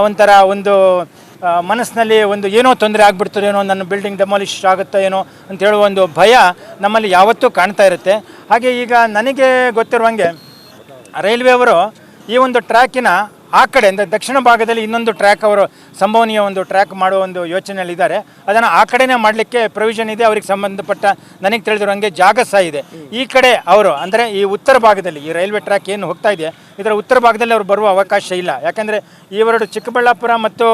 ಒಂಥರ ಒಂದು ಮನಸ್ಸಿನಲ್ಲಿ ಒಂದು ಏನೋ ತೊಂದರೆ ಆಗ್ಬಿಡ್ತದೇನೋ, ನನ್ನ ಬಿಲ್ಡಿಂಗ್ ಡೆಮಾಲಿಷ್ ಆಗುತ್ತೋ ಏನೋ ಅಂತ ಹೇಳುವ ಒಂದು ಭಯ ನಮ್ಮಲ್ಲಿ ಯಾವತ್ತೂ ಕಾಣ್ತಾ ಇರುತ್ತೆ. ಹಾಗೆ ಈಗ ನನಗೆ ಗೊತ್ತಿರುವಂಗೆ ರೈಲ್ವೆ ಅವರು ಈ ಒಂದು ಟ್ರ್ಯಾಕಿನ ಆ ಕಡೆ ಅಂದರೆ ದಕ್ಷಿಣ ಭಾಗದಲ್ಲಿ ಇನ್ನೊಂದು ಟ್ರ್ಯಾಕ್ ಅವರು ಸಂಭವನೀಯ ಒಂದು ಟ್ರ್ಯಾಕ್ ಮಾಡುವ ಒಂದು ಯೋಚನೆಯಲ್ಲಿದ್ದಾರೆ. ಅದನ್ನು ಆ ಕಡೆನೇ ಮಾಡಲಿಕ್ಕೆ ಪ್ರೊವಿಷನ್ ಇದೆ. ಅವ್ರಿಗೆ ಸಂಬಂಧಪಟ್ಟ ನನಗೆ ತಿಳಿದಿರುವಂಗೆ ಜಾಗ ಸಹ ಇದೆ. ಈ ಕಡೆ ಅವರು ಅಂದರೆ ಈ ಉತ್ತರ ಭಾಗದಲ್ಲಿ ಈ ರೈಲ್ವೆ ಟ್ರ್ಯಾಕ್ ಏನು ಹೋಗ್ತಾ ಇದೆ ಇದರ ಉತ್ತರ ಭಾಗದಲ್ಲಿ ಅವರು ಬರುವ ಅವಕಾಶ ಇಲ್ಲ. ಯಾಕೆಂದರೆ ಇವೆರಡು ಚಿಕ್ಕಬಳ್ಳಾಪುರ ಮತ್ತು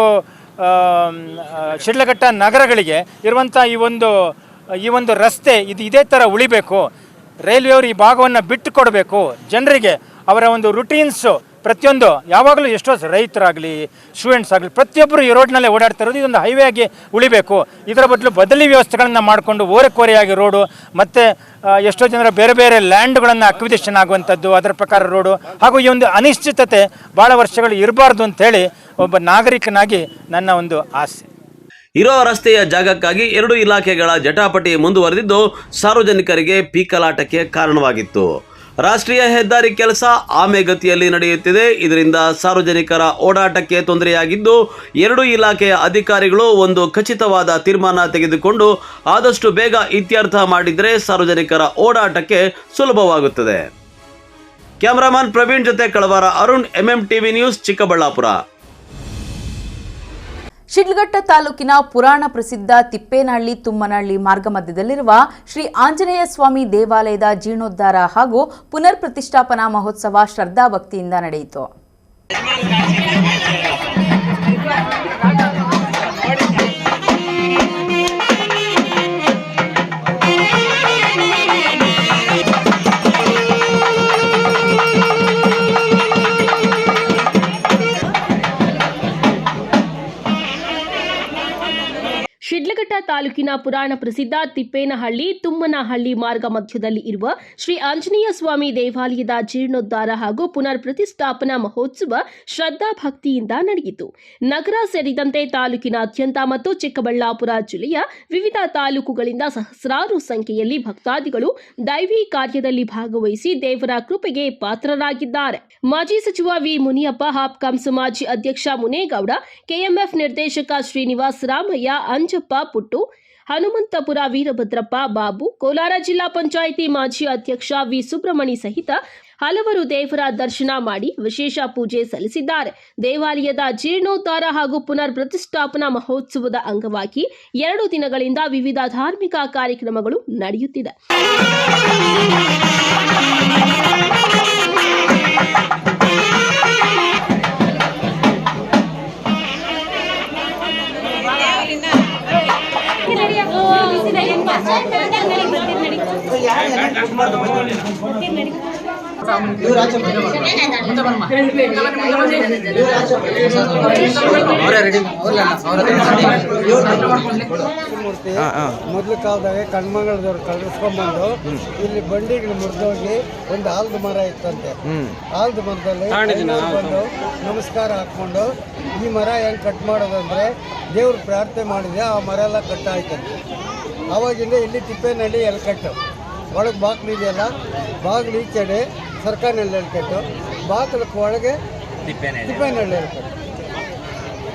ಶಿಡ್ಲಘಟ್ಟ ನಗರಗಳಿಗೆ ಇರುವಂಥ ಈ ಒಂದು ರಸ್ತೆ ಇದೇ ಥರ ಉಳಿಬೇಕು. ರೈಲ್ವೆಯವರು ಈ ಭಾಗವನ್ನು ಬಿಟ್ಟು ಕೊಡಬೇಕು. ಜನರಿಗೆ ಅವರ ಒಂದು ರುಟೀನ್ಸು ಪ್ರತಿಯೊಂದು ಯಾವಾಗಲೂ ಎಷ್ಟೋ ರೈತರಾಗಲಿ ಸ್ಟೂಡೆಂಟ್ಸ್ ಆಗಲಿ ಪ್ರತಿಯೊಬ್ಬರು ಈ ರೋಡ್ನಲ್ಲೇ ಓಡಾಡ್ತಾ ಇರೋದು ಇದೊಂದು ಹೈವೇ ಆಗಿ ಉಳಿಬೇಕು. ಇದರ ಬದಲು ಬದಲಿ ವ್ಯವಸ್ಥೆಗಳನ್ನು ಮಾಡಿಕೊಂಡು ಓರೆಕೋರೆಯಾಗಿ ರೋಡು ಮತ್ತು ಎಷ್ಟೋ ಜನರ ಬೇರೆ ಬೇರೆ ಲ್ಯಾಂಡ್ಗಳನ್ನು ಅಕ್ವಿಸಿಷನ್ ಆಗುವಂಥದ್ದು, ಅದರ ಪ್ರಕಾರ ರೋಡು, ಹಾಗೂ ಈ ಒಂದು ಅನಿಶ್ಚಿತತೆ ಭಾಳ ವರ್ಷಗಳು ಇರಬಾರ್ದು ಅಂಥೇಳಿ ಒಬ್ಬ ನಾಗರಿಕನಾಗಿ ನನ್ನ ಒಂದು ಆಸೆ. ಇರೋ ರಸ್ತೆಯ ಜಾಗಕ್ಕಾಗಿ 2 ಇಲಾಖೆಗಳ ಜಟಾಪಟಿ ಮುಂದುವರೆದಿದ್ದು ಸಾರ್ವಜನಿಕರಿಗೆ ಪೀಕಲಾಟಕ್ಕೆ ಕಾರಣವಾಗಿತ್ತು. ರಾಷ್ಟ್ರೀಯ ಹೆದ್ದಾರಿ ಕೆಲಸ ಆಮೆಗತಿಯಲ್ಲಿ ನಡೆಯುತ್ತಿದೆ. ಇದರಿಂದ ಸಾರ್ವಜನಿಕರ ಓಡಾಟಕ್ಕೆ ತೊಂದರೆಯಾಗಿದ್ದು 2 ಇಲಾಖೆಯ ಅಧಿಕಾರಿಗಳು ಒಂದು ಖಚಿತವಾದ ತೀರ್ಮಾನ ತೆಗೆದುಕೊಂಡು ಆದಷ್ಟು ಬೇಗ ಇತ್ಯರ್ಥ ಮಾಡಿದರೆ ಸಾರ್ವಜನಿಕರ ಓಡಾಟಕ್ಕೆ ಸುಲಭವಾಗುತ್ತದೆ. ಕ್ಯಾಮರಾಮನ್ ಪ್ರವೀಣ್ ಜೊತೆ ಕಳವಾರ ಅರುಣ್, MMTV ನ್ಯೂಸ್, ಚಿಕ್ಕಬಳ್ಳಾಪುರ. ಶಿಡ್ಲಘಟ್ಟ ತಾಲೂಕಿನ ಪುರಾಣ ಪ್ರಸಿದ್ಧ ತಿಪ್ಪೇನಹಳ್ಳಿ ತುಮ್ಮನಹಳ್ಳಿ ಮಾರ್ಗ ಮಧ್ಯದಲ್ಲಿರುವ ಶ್ರೀ ಆಂಜನೇಯ ಸ್ವಾಮಿ ದೇವಾಲಯದ ಜೀರ್ಣೋದ್ಧಾರ ಹಾಗೂ ಪುನರ್ ಪ್ರತಿಷ್ಠಾಪನಾ ಮಹೋತ್ಸವ ಶ್ರದ್ಧಾಭಕ್ತಿಯಿಂದ ನಡೆಯಿತು. ಶಿಡ್ಲಘಟ್ಟ ತಾಲೂಕಿನ ಪುರಾಣ ಪ್ರಸಿದ್ಧ ತಿಪ್ಪೇನಹಳ್ಳಿ ತುಮ್ಮನಹಳ್ಳಿ ಮಾರ್ಗ ಮಧ್ಯದಲ್ಲಿ ಇರುವ ಶ್ರೀ ಆಂಜನೇಯ ಸ್ವಾಮಿ ದೇವಾಲಯದ ಜೀರ್ಣೋದ್ಧಾರ ಹಾಗೂ ಪುನರ್ ಪ್ರತಿಷ್ಠಾಪನಾ ಮಹೋತ್ಸವ ಶ್ರದ್ಧಾಭಕ್ತಿಯಿಂದ ನಡೆಯಿತು. ನಗರ ಸೇರಿದಂತೆ ತಾಲೂಕಿನಾದ್ಯಂತ ಮತ್ತು ಚಿಕ್ಕಬಳ್ಳಾಪುರ ಜಿಲ್ಲೆಯ ವಿವಿಧ ತಾಲೂಕುಗಳಿಂದ ಸಹಸ್ರಾರು ಸಂಖ್ಯೆಯಲ್ಲಿ ಭಕ್ತಾದಿಗಳು ದೈವಿ ಕಾರ್ಯದಲ್ಲಿ ಭಾಗವಹಿಸಿ ದೇವರ ಕೃಪೆಗೆ ಪಾತ್ರರಾಗಿದ್ದಾರೆ. ಮಾಜಿ ಸಚಿವ ವಿ ಮುನಿಯಪ್ಪ, ಹಾಪ್ಕಾಮ್ಸ್ ಮಾಜಿ ಅಧ್ಯಕ್ಷ ಮುನೇಗೌಡ, ಕೆಎಂಎಫ್ ನಿರ್ದೇಶಕ ಶ್ರೀನಿವಾಸ ರಾಮಯ್ಯ, ಅಂಜಪ್ಪ ಪುಟ್ಟು, ಹನುಮಂತಪುರ ವೀರಭದ್ರಪ್ಪ, ಬಾಬು, ಕೋಲಾರ ಜಿಲ್ಲಾ ಪಂಚಾಯಿತಿ ಮಾಜಿ ಅಧ್ಯಕ್ಷ ವಿ ಸುಬ್ರಹ್ಮಣಿ ಸಹಿತ ಹಲವರು ದೇವರ ದರ್ಶನ ಮಾಡಿ ವಿಶೇಷ ಪೂಜೆ ಸಲ್ಲಿಸಿದ್ದಾರೆ. ದೇವಾಲಯದ ಜೀರ್ಣೋದ್ಧಾರ ಹಾಗೂ ಪುನರ್ ಪ್ರತಿಷ್ಠಾಪನಾ ಮಹೋತ್ಸವದ ಅಂಗವಾಗಿ 2 ದಿನಗಳಿಂದ ವಿವಿಧ ಧಾರ್ಮಿಕ ಕಾರ್ಯಕ್ರಮಗಳು ನಡೆಯುತ್ತಿದೆ. ಮೊದಲು ಕಾಲದಾಗ ಕಣ್ಮಂಗಳದವ್ರು ಕಳಿಸ್ಕೊಂಡ್ಬಂದು ಇಲ್ಲಿ ಬಂಡಿಗೆ ಮುರಿದೋಗಿ ಒಂದು ಆಲದ ಮರ ಇತ್ತಂತೆ. ಆಲದ ಮರದಲ್ಲಿ ಬಂದು ನಮಸ್ಕಾರ ಹಾಕ್ಕೊಂಡು ಈ ಮರ ಹೆಂಗೆ ಕಟ್ ಮಾಡೋದಂದ್ರೆ ದೇವ್ರು ಪ್ರಾರ್ಥನೆ ಮಾಡಿದೆ, ಆ ಮರ ಎಲ್ಲ ಕಟ್ಟಾಯ್ತಂತೆ. ಆವಾಗಿಂದ ಇಲ್ಲಿ ತಿಪ್ಪೇನಹಳ್ಳಿ ಎಲ್ಕಟ್ಟು, ಒಳಗೆ ಬಾಗಿಲು ಇದೆಯಲ್ಲ, ಬಾಗಿಲು ಈಚೆಡೆ ಸರ್ಕಾರನಲ್ಲಿ ಎಲ್ಕಟ್ಟು, ಬಾಗಿಲಕ್ಕೆ ಒಳಗೆ ತಿಪ್ಪೇನಹಳ್ಳಿ ಎಲ್ಕಟ್ಟು.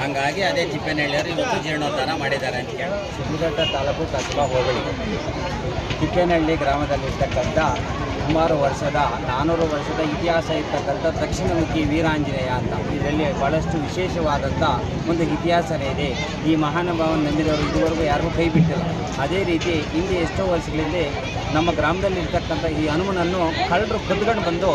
ಹಂಗಾಗಿ ಅದೇ ತಿಪ್ಪೇನಹಳ್ಳಿಯವರು ಇವತ್ತು ಜೀರ್ಣೋದ್ಧಾರ ಮಾಡಿದ್ದಾರೆ ಅಂತ ಹೇಳಿ. ಶಿಡ್ಲಘಟ್ಟ ತಾಲೂಕು ಕಸಬಾ ಹೋಬಳಿ ತಿಪ್ಪೇನಹಳ್ಳಿ ಗ್ರಾಮದಲ್ಲಿರ್ತಕ್ಕಂಥ ಸುಮಾರು 400 ವರ್ಷದ ಇತಿಹಾಸ ಇರ್ತಕ್ಕಂಥ ದಕ್ಷಿಣಮುಖಿ ವೀರಾಂಜನೇಯ ಅಂತ, ಇದರಲ್ಲಿ ಭಾಳಷ್ಟು ವಿಶೇಷವಾದಂಥ ಒಂದು ಇತಿಹಾಸನೇ ಇದೆ. ಈ ಮಹಾನುಭಾವನ ನಂಬಿದವರು ಇದುವರೆಗೂ ಯಾರಿಗೂ ಕೈ ಬಿಟ್ಟಿಲ್ಲ. ಅದೇ ರೀತಿ ಹಿಂದೆ ಎಷ್ಟೋ ವರ್ಷಗಳಿಂದ ನಮ್ಮ ಗ್ರಾಮದಲ್ಲಿರ್ತಕ್ಕಂಥ ಈ ಹನುಮನನ್ನು ಕಳ್ಳರು ಕದ್ಕೊಂಡು ಬಂದು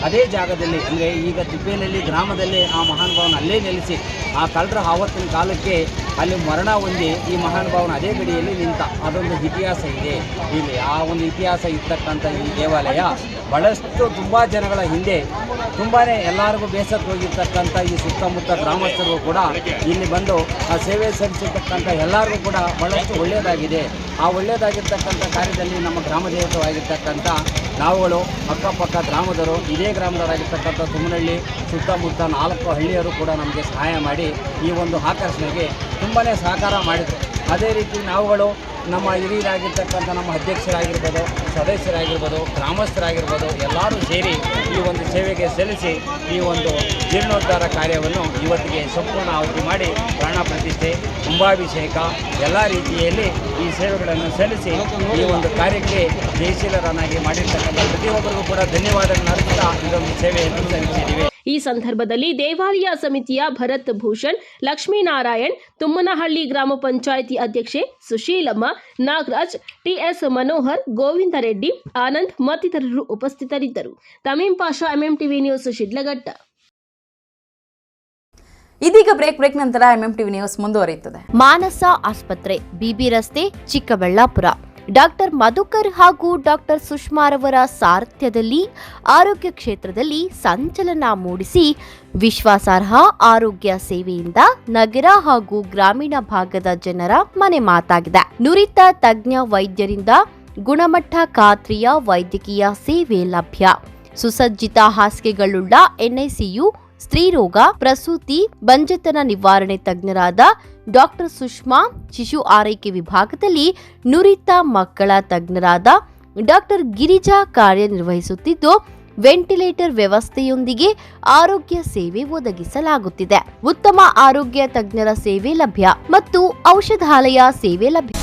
ಅದೇ ಜಾಗದಲ್ಲಿ, ಅಂದರೆ ಈಗ ತಿಪ್ಪೇನಹಳ್ಳಿ ಗ್ರಾಮದಲ್ಲಿ ಆ ಮಹಾನುಭಾವನ ಅಲ್ಲೇ ನೆಲೆಸಿ ಆ ಕಳ್ಳರ ಆವತ್ತಿನ ಕಾಲಕ್ಕೆ ಅಲ್ಲಿ ಮರಣ ಹೊಂದಿ ಈ ಮಹಾನುಭಾವನ ಅದೇ ಗಡಿಯಲ್ಲಿ ನಿಂತ ಅದೊಂದು ಇತಿಹಾಸ ಇದೆ ಇಲ್ಲಿ. ಆ ಒಂದು ಇತಿಹಾಸ ಇರ್ತಕ್ಕಂಥ ಈ ದೇವಾಲಯ ಭಾಳಷ್ಟು ತುಂಬ ಜನಗಳ ಹಿಂದೆ ತುಂಬಾ ಎಲ್ಲರಿಗೂ ಬೇಸತ್ತು ಹೋಗಿರ್ತಕ್ಕಂಥ ಈ ಸುತ್ತಮುತ್ತ ಗ್ರಾಮಸ್ಥರು ಕೂಡ ಇಲ್ಲಿ ಬಂದು ಆ ಸೇವೆ ಸಲ್ಲಿಸಿರ್ತಕ್ಕಂಥ ಎಲ್ಲರಿಗೂ ಕೂಡ ಭಾಳಷ್ಟು ಒಳ್ಳೆಯದಾಗಿದೆ. ಆ ಒಳ್ಳೆಯದಾಗಿರ್ತಕ್ಕಂಥ ಕಾರ್ಯದಲ್ಲಿ ನಮ್ಮ ಗ್ರಾಮ ದೇವತೆಯಾಗಿರ್ತಕ್ಕಂಥ ನಾವುಗಳು ಅಕ್ಕಪಕ್ಕ ಗ್ರಾಮದವರು, ಇದೇ ಗ್ರಾಮದವರಾಗಿರ್ತಕ್ಕಂಥ ತುಮ್ಮನಹಳ್ಳಿ ಸುತ್ತಮುತ್ತ 4 ಹಳ್ಳಿಯರು ಕೂಡ ನಮಗೆ ಸಹಾಯ ಮಾಡಿ ಈ ಒಂದು ಆಕರ್ಷಣೆಗೆ ತುಂಬಾ ಸಹಕಾರ ಮಾಡಿದರು. ಅದೇ ರೀತಿ ನಾವುಗಳು ನಮ್ಮ ಹಿರಿಯರಾಗಿರ್ತಕ್ಕಂಥ ನಮ್ಮ ಅಧ್ಯಕ್ಷರಾಗಿರ್ಬೋದು, ಸದಸ್ಯರಾಗಿರ್ಬೋದು, ಗ್ರಾಮಸ್ಥರಾಗಿರ್ಬೋದು ಎಲ್ಲರೂ ಸೇರಿ ಈ ಒಂದು ಸೇವೆಗೆ ಸಲ್ಲಿಸಿ ಈ ಒಂದು ಜೀರ್ಣೋದ್ಧಾರ ಕಾರ್ಯವನ್ನು ಇವತ್ತಿಗೆ ಸಂಪೂರ್ಣ ಆಹುತಿ ಮಾಡಿ ಪ್ರಾಣ ಪ್ರತಿಷ್ಠೆ, ಕುಂಭಾಭಿಷೇಕ ಎಲ್ಲ ರೀತಿಯಲ್ಲಿ ಈ ಸೇವೆಗಳನ್ನು ಸಲ್ಲಿಸಿ ಈ ಒಂದು ಕಾರ್ಯಕ್ಕೆ ಜಯಶೀಲರನ್ನಾಗಿ ಮಾಡಿರ್ತಕ್ಕಂಥ ಪ್ರತಿಯೊಬ್ಬರಿಗೂ ಕೂಡ ಧನ್ಯವಾದಗಳನ್ನು ಅರ್ಪಿಸ್ತಾ ಇದೊಂದು ಸೇವೆಯನ್ನು ಸಲ್ಲಿಸಿದ್ದೀವಿ. ಈ ಸಂದರ್ಭದಲ್ಲಿ ದೇವಾಲಯ ಸಮಿತಿಯ ಭರತ್ ಭೂಷಣ್, ಲಕ್ಷ್ಮೀನಾರಾಯಣ್, ತುಮ್ಮನಹಳ್ಳಿ ಗ್ರಾಮ ಪಂಚಾಯಿತಿ ಅಧ್ಯಕ್ಷೆ ಸುಶೀಲಮ್ಮ, ನಾಗರಾಜ್, ಟಿಎಸ್ ಮನೋಹರ್, ಗೋವಿಂದ ರೆಡ್ಡಿ, ಆನಂದ್ ಮತ್ತಿತರರು ಉಪಸ್ಥಿತರಿದ್ದರು. ತಮೀಂ ಪಾಷಾ, ಎಂಎಂಟಿವಿ ನ್ಯೂಸ್, ಶಿಡ್ಲಘಟ್ಟ. ಇದೀಗ ಬ್ರೇಕ್ ನಂತರ ಎಂಎಂಟಿವಿ ನ್ಯೂಸ್ ಮುಂದುವರಿಯುತ್ತದೆ. ಮಾನಸ ಆಸ್ಪತ್ರೆ, ಬಿಬಿ ರಸ್ತೆ, ಚಿಕ್ಕಬಳ್ಳಾಪುರ. ಡಾಕ್ಟರ್ ಮಧುಕರ್ ಹಾಗೂ ಡಾಕ್ಟರ್ ಸುಷ್ಮಾರವರ ಸಾರಥ್ಯದಲ್ಲಿ ಆರೋಗ್ಯ ಕ್ಷೇತ್ರದಲ್ಲಿ ಸಂಚಲನ ಮೂಡಿಸಿ ವಿಶ್ವಾಸಾರ್ಹ ಆರೋಗ್ಯ ಸೇವೆಯಿಂದ ನಗರ ಹಾಗೂ ಗ್ರಾಮೀಣ ಭಾಗದ ಜನರ ಮನೆ ಮಾತಾಗಿದೆ. ನುರಿತ ತಜ್ಞ ವೈದ್ಯರಿಂದ ಗುಣಮಟ್ಟ ಖಾತ್ರಿಯ ವೈದ್ಯಕೀಯ ಸೇವೆ ಲಭ್ಯ. ಸುಸಜ್ಜಿತ ಹಾಸಿಗೆಗಳುಳ್ಳ ಎನ್ಐಸಿಯು, ಸ್ತ್ರೀರೋಗ, ಪ್ರಸೂತಿ, ಬಂಜೆತನ ನಿವಾರಣೆ ತಜ್ಞರಾದ ಡಾಕ್ಟರ್ ಸುಷ್ಮಾ, ಶಿಶು ಆರೈಕೆ ವಿಭಾಗದಲ್ಲಿ ನುರಿತ ಮಕ್ಕಳ ತಜ್ಞರಾದ ಡಾಕ್ಟರ್ ಗಿರಿಜಾ ಕಾರ್ಯನಿರ್ವಹಿಸುತ್ತಿದ್ದು, ವೆಂಟಿಲೇಟರ್ ವ್ಯವಸ್ಥೆಯೊಂದಿಗೆ ಆರೋಗ್ಯ ಸೇವೆ ಒದಗಿಸಲಾಗುತ್ತಿದೆ. ಉತ್ತಮ ಆರೋಗ್ಯ ತಜ್ಞರ ಸೇವೆ ಲಭ್ಯ ಮತ್ತು ಔಷಧಾಲಯ ಸೇವೆ ಲಭ್ಯ.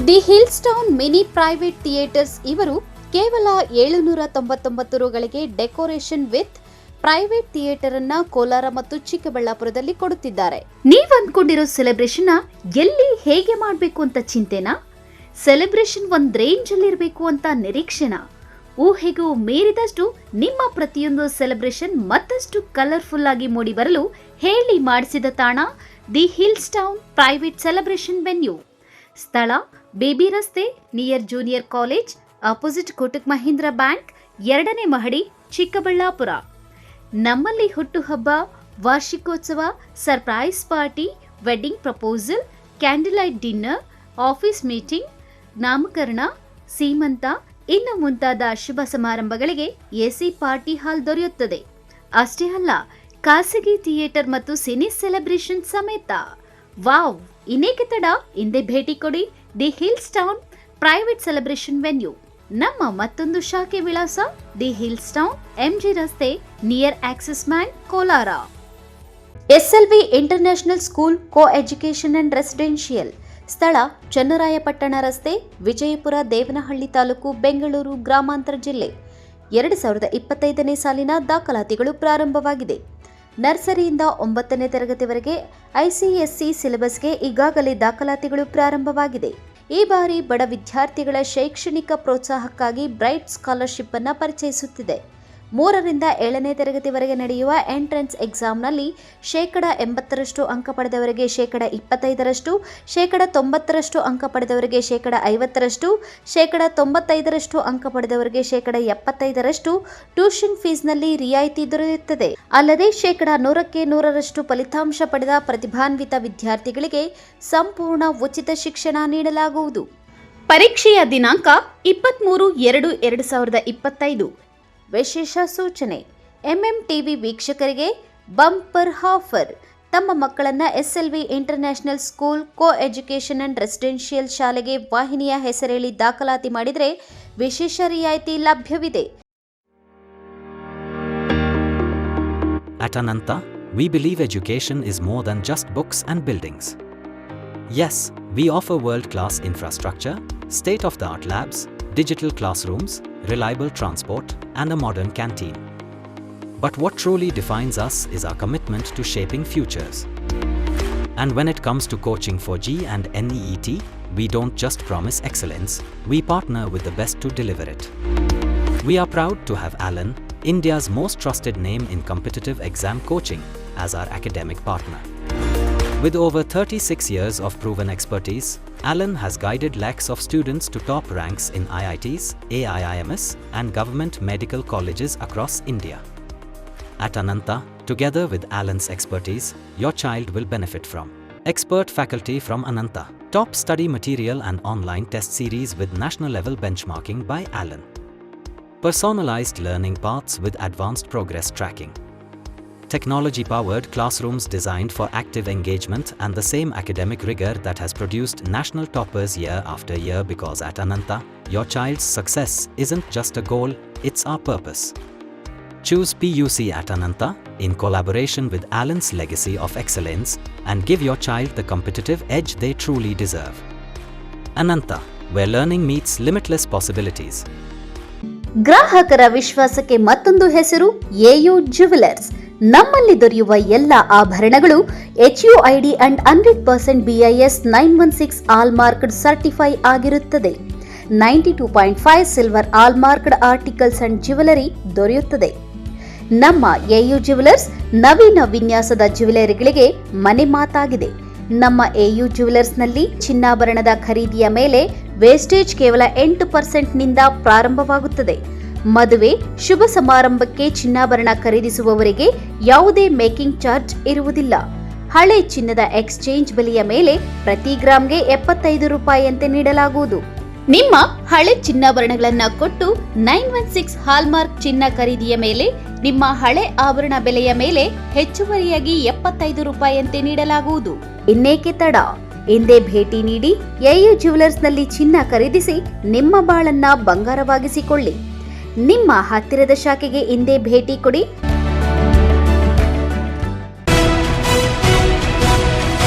The hills town mini private theatres ಇವರು ಕೇವಲ 799 ರುಗಳಿಗೆ ಡೆಕೋರೇಷನ್ ವಿತ್ ಪ್ರೈವೇಟ್ ಥಿಯೇಟರ್ ಅನ್ನ ಕೋಲಾರ ಮತ್ತು ಚಿಕ್ಕಬಳ್ಳಾಪುರದಲ್ಲಿ ಕೊಡುತ್ತಿದ್ದಾರೆ. ನೀವ್ ಅನ್ಕೊಂಡಿರೋ ಸೆಲೆಬ್ರೇಷನ್ ಎಲ್ಲಿ ಹೇಗೆ ಮಾಡಬೇಕು ಅಂತ ಚಿಂತೆನಾ? ಸೆಲೆಬ್ರೇಷನ್ ಒಂದ್ ರೇಂಜ್ ಅಲ್ಲಿ ಇರಬೇಕು ಅಂತ ನಿರೀಕ್ಷೆನಾ? ಊಹೆಗೂ ಮೀರಿದಷ್ಟು ನಿಮ್ಮ ಪ್ರತಿಯೊಂದು ಸೆಲೆಬ್ರೇಷನ್ ಮತ್ತಷ್ಟು ಕಲರ್ಫುಲ್ ಆಗಿ ಮೂಡಿ ಬರಲು ಹೇಳಿ ಮಾಡಿಸಿದ ತಾಣ the hills town private celebration venue. ಸ್ಥಳ ಬೇಬಿ ರಸ್ತೆ, near junior college, opposite Kotak Mahindra bank, 2ನೇ ಮಹಡಿ, ಚಿಕ್ಕಬಳ್ಳಾಪುರ. ನಮ್ಮಲ್ಲಿ ಹುಟ್ಟುಹಬ್ಬ, ವಾರ್ಷಿಕೋತ್ಸವ, surprise party, wedding proposal, candle light dinner, office meeting, ನಾಮಕರಣ, ಸೀಮಂತ ಇನ್ನು ಮುಂತಾದ ಶುಭ ಸಮಾರಂಭಗಳಿಗೆ ಎಸಿ ಪಾರ್ಟಿ ಹಾಲ್ ದೊರೆಯುತ್ತದೆ. ಅಷ್ಟೇ ಅಲ್ಲ, ಖಾಸಗಿ ಥಿಯೇಟರ್ ಮತ್ತು ಸಿನಿ ಸೆಲೆಬ್ರೇಷನ್ ಸಮೇತ. ವಾವ್, ಇನ್ನೇಕೆ ತಡ? ಹಿಂದೆ ಭೇಟಿ ಕೊಡಿ the hills town private celebration venue. ನಮ್ಮ ಮತ್ತೊಂದು ಶಾಖೆ ವಿಳಾಸ ದಿ ಹಿಲ್ಸ್ ಟೌನ್, ಎಂಜಿ ರಸ್ತೆ, near Axis bank, Kolar. SLV international school co education and residential. ಸ್ಥಳ ಚನ್ನರಾಯಪಟ್ಟಣ ರಸ್ತೆ, ವಿಜಯಪುರ, ದೇವನಹಳ್ಳಿ ತಾಲೂಕು, ಬೆಂಗಳೂರು ಗ್ರಾಮಾಂತರ ಜಿಲ್ಲೆ. 2025ನೇ ಸಾಲಿನ ದಾಖಲಾತಿಗಳು ಪ್ರಾರಂಭವಾಗಿದೆ. ನರ್ಸರಿಯಿಂದ 9ನೇ ತರಗತಿವರೆಗೆ ಐಸಿಎಸ್ಸಿ ಸಿಲೆಬಸ್ಗೆ ಈಗಾಗಲೇ ದಾಖಲಾತಿಗಳು ಪ್ರಾರಂಭವಾಗಿದೆ. ಈ ಬಾರಿ ಬಡ ವಿದ್ಯಾರ್ಥಿಗಳ ಶೈಕ್ಷಣಿಕ ಪ್ರೋತ್ಸಾಹಕ್ಕಾಗಿ ಬ್ರೈಟ್ ಸ್ಕಾಲರ್ಶಿಪ್ ಅನ್ನು ಪರಿಚಯಿಸುತ್ತಿದೆ. 3ರಿಂದ 7ನೇ ತರಗತಿವರೆಗೆ ನಡೆಯುವ ಎಂಟ್ರೆನ್ಸ್ ಎಕ್ಸಾಮ್ನಲ್ಲಿ 80% ಅಂಕ ಪಡೆದವರಿಗೆ 25%, 90% ಅಂಕ ಪಡೆದವರಿಗೆ 50%, 95% ಅಂಕ ಪಡೆದವರಿಗೆ 75% ಟ್ಯೂಷನ್ ಫೀಸ್ನಲ್ಲಿ ರಿಯಾಯಿತಿ ದೊರೆಯುತ್ತದೆ. ಅಲ್ಲದೆ 100ಕ್ಕೆ 100ರಷ್ಟು ಫಲಿತಾಂಶ ಪಡೆದ ಪ್ರತಿಭಾನ್ವಿತ ವಿದ್ಯಾರ್ಥಿಗಳಿಗೆ ಸಂಪೂರ್ಣ ಉಚಿತ ಶಿಕ್ಷಣ ನೀಡಲಾಗುವುದು. ಪರೀಕ್ಷೆಯ ದಿನಾಂಕ 23/2/2025. ವಿಶೇಷ ಸೂಚನೆ: ಎಂಎಂಟಿವಿ ವೀಕ್ಷಕರಿಗೆ ಬಂಪರ್ ಆಫರ್. ತಮ್ಮ ಮಕ್ಕಳನ್ನು SLV international school co education and residential ಶಾಲೆಗೆ ವಾಹಿನಿಯ ಹೆಸರೇಳಿ ದಾಖಲಾತಿ ಮಾಡಿದರೆ ವಿಶೇಷ ರಿಯಾಯಿತಿ ಲಭ್ಯವಿದೆ. At Ananta, we believe education is more than just books and buildings. Yes, we offer world-class infrastructure, state-of-the-art labs, digital classrooms, reliable transport, and a modern canteen. But what truly defines us is our commitment to shaping futures. And when it comes to coaching for G and NEET, we don't just promise excellence, we partner with the best to deliver it. We are proud to have Alan, India's most trusted name in competitive exam coaching, as our academic partner. With over 36 years of proven expertise, Alan has guided lakhs of students to top ranks in IITs, AIIMS, and government medical colleges across India. At Ananta, together with Alan's expertise, your child will benefit from expert faculty from Ananta, top study material and online test series with national level benchmarking by Alan, personalized learning paths with advanced progress tracking, technology-powered classrooms designed for active engagement and the same academic rigor that has produced national toppers year after year, because at Ananta, your child's success isn't just a goal, it's our purpose. Choose PUC at Ananta in collaboration with Alan's legacy of excellence and give your child the competitive edge they truly deserve. Ananta, where learning meets limitless possibilities. ಗ್ರಾಹಕರ ವಿಶ್ವಾಸಕ್ಕೆ ಮತ್ತೊಂದು ಹೆಸರು ಎಯು ಜ್ಯುವೆಲರ್ಸ್. ನಮ್ಮಲ್ಲಿ ದೊರೆಯುವ ಎಲ್ಲ ಆಭರಣಗಳು HUID ಅಂಡ್ 100% BIS 916 ಆಲ್ಮಾರ್ಕ್ಡ್ ಸರ್ಟಿಫೈ ಆಗಿರುತ್ತದೆ. 92.5 ಸಿಲ್ವರ್ ಆಲ್ಮಾರ್ಕ್ಡ್ ಆರ್ಟಿಕಲ್ಸ್ ಅಂಡ್ ಜ್ಯುವೆಲರಿ ದೊರೆಯುತ್ತದೆ. ನಮ್ಮ ಎಯು ಜ್ಯುವೆಲರ್ಸ್ ನವೀನ ವಿನ್ಯಾಸದ ಜ್ಯುವೆಲರಿಗಳಿಗೆ ಮನೆ ಮಾತಾಗಿದೆ. ನಮ್ಮ ಎಯು ಜ್ಯುವೆಲರ್ಸ್ನಲ್ಲಿ ಚಿನ್ನಾಭರಣದ ಖರೀದಿಯ ಮೇಲೆ ವೇಸ್ಟೇಜ್ ಕೇವಲ 8% ನಿಂದ ಪ್ರಾರಂಭವಾಗುತ್ತದೆ. ಮದುವೆ, ಶುಭ ಸಮಾರಂಭಕ್ಕೆ ಚಿನ್ನಾಭರಣ ಖರೀದಿಸುವವರಿಗೆ ಯಾವುದೇ ಮೇಕಿಂಗ್ ಚಾರ್ಜ್ ಇರುವುದಿಲ್ಲ. ಹಳೆ ಚಿನ್ನದ ಎಕ್ಸ್ಚೇಂಜ್ ಬೆಲೆಯ ಮೇಲೆ ಪ್ರತಿ ಗ್ರಾಂಗೆ 75 ರೂಪಾಯಿಯಂತೆ ನೀಡಲಾಗುವುದು. ನಿಮ್ಮ ಹಳೆ ಚಿನ್ನಾಭರಣಗಳನ್ನು ಕೊಟ್ಟು 916 ಹಾಲ್ಮಾರ್ಕ್ ಚಿನ್ನ ಖರೀದಿಯ ಮೇಲೆ ನಿಮ್ಮ ಹಳೆ ಆಭರಣ ಬೆಲೆಯ ಮೇಲೆ ಹೆಚ್ಚುವರಿಯಾಗಿ 75 ರೂಪಾಯಿಯಂತೆ ನೀಡಲಾಗುವುದು. ಇನ್ನೇಕೆ ತಡ? ಇಂದೇ ಭೇಟಿ ನೀಡಿ ಎಯು ಜ್ಯುವೆಲರ್ಸ್ನಲ್ಲಿ ಚಿನ್ನ ಖರೀದಿಸಿ ನಿಮ್ಮ ಬಾಳನ್ನ ಬಂಗಾರವಾಗಿಸಿಕೊಳ್ಳಿ. ನಿಮ್ಮ ಹತ್ತಿರದ ಶಾಖೆಗೆ ಇಂದೇ ಭೇಟಿ ಕೊಡಿ.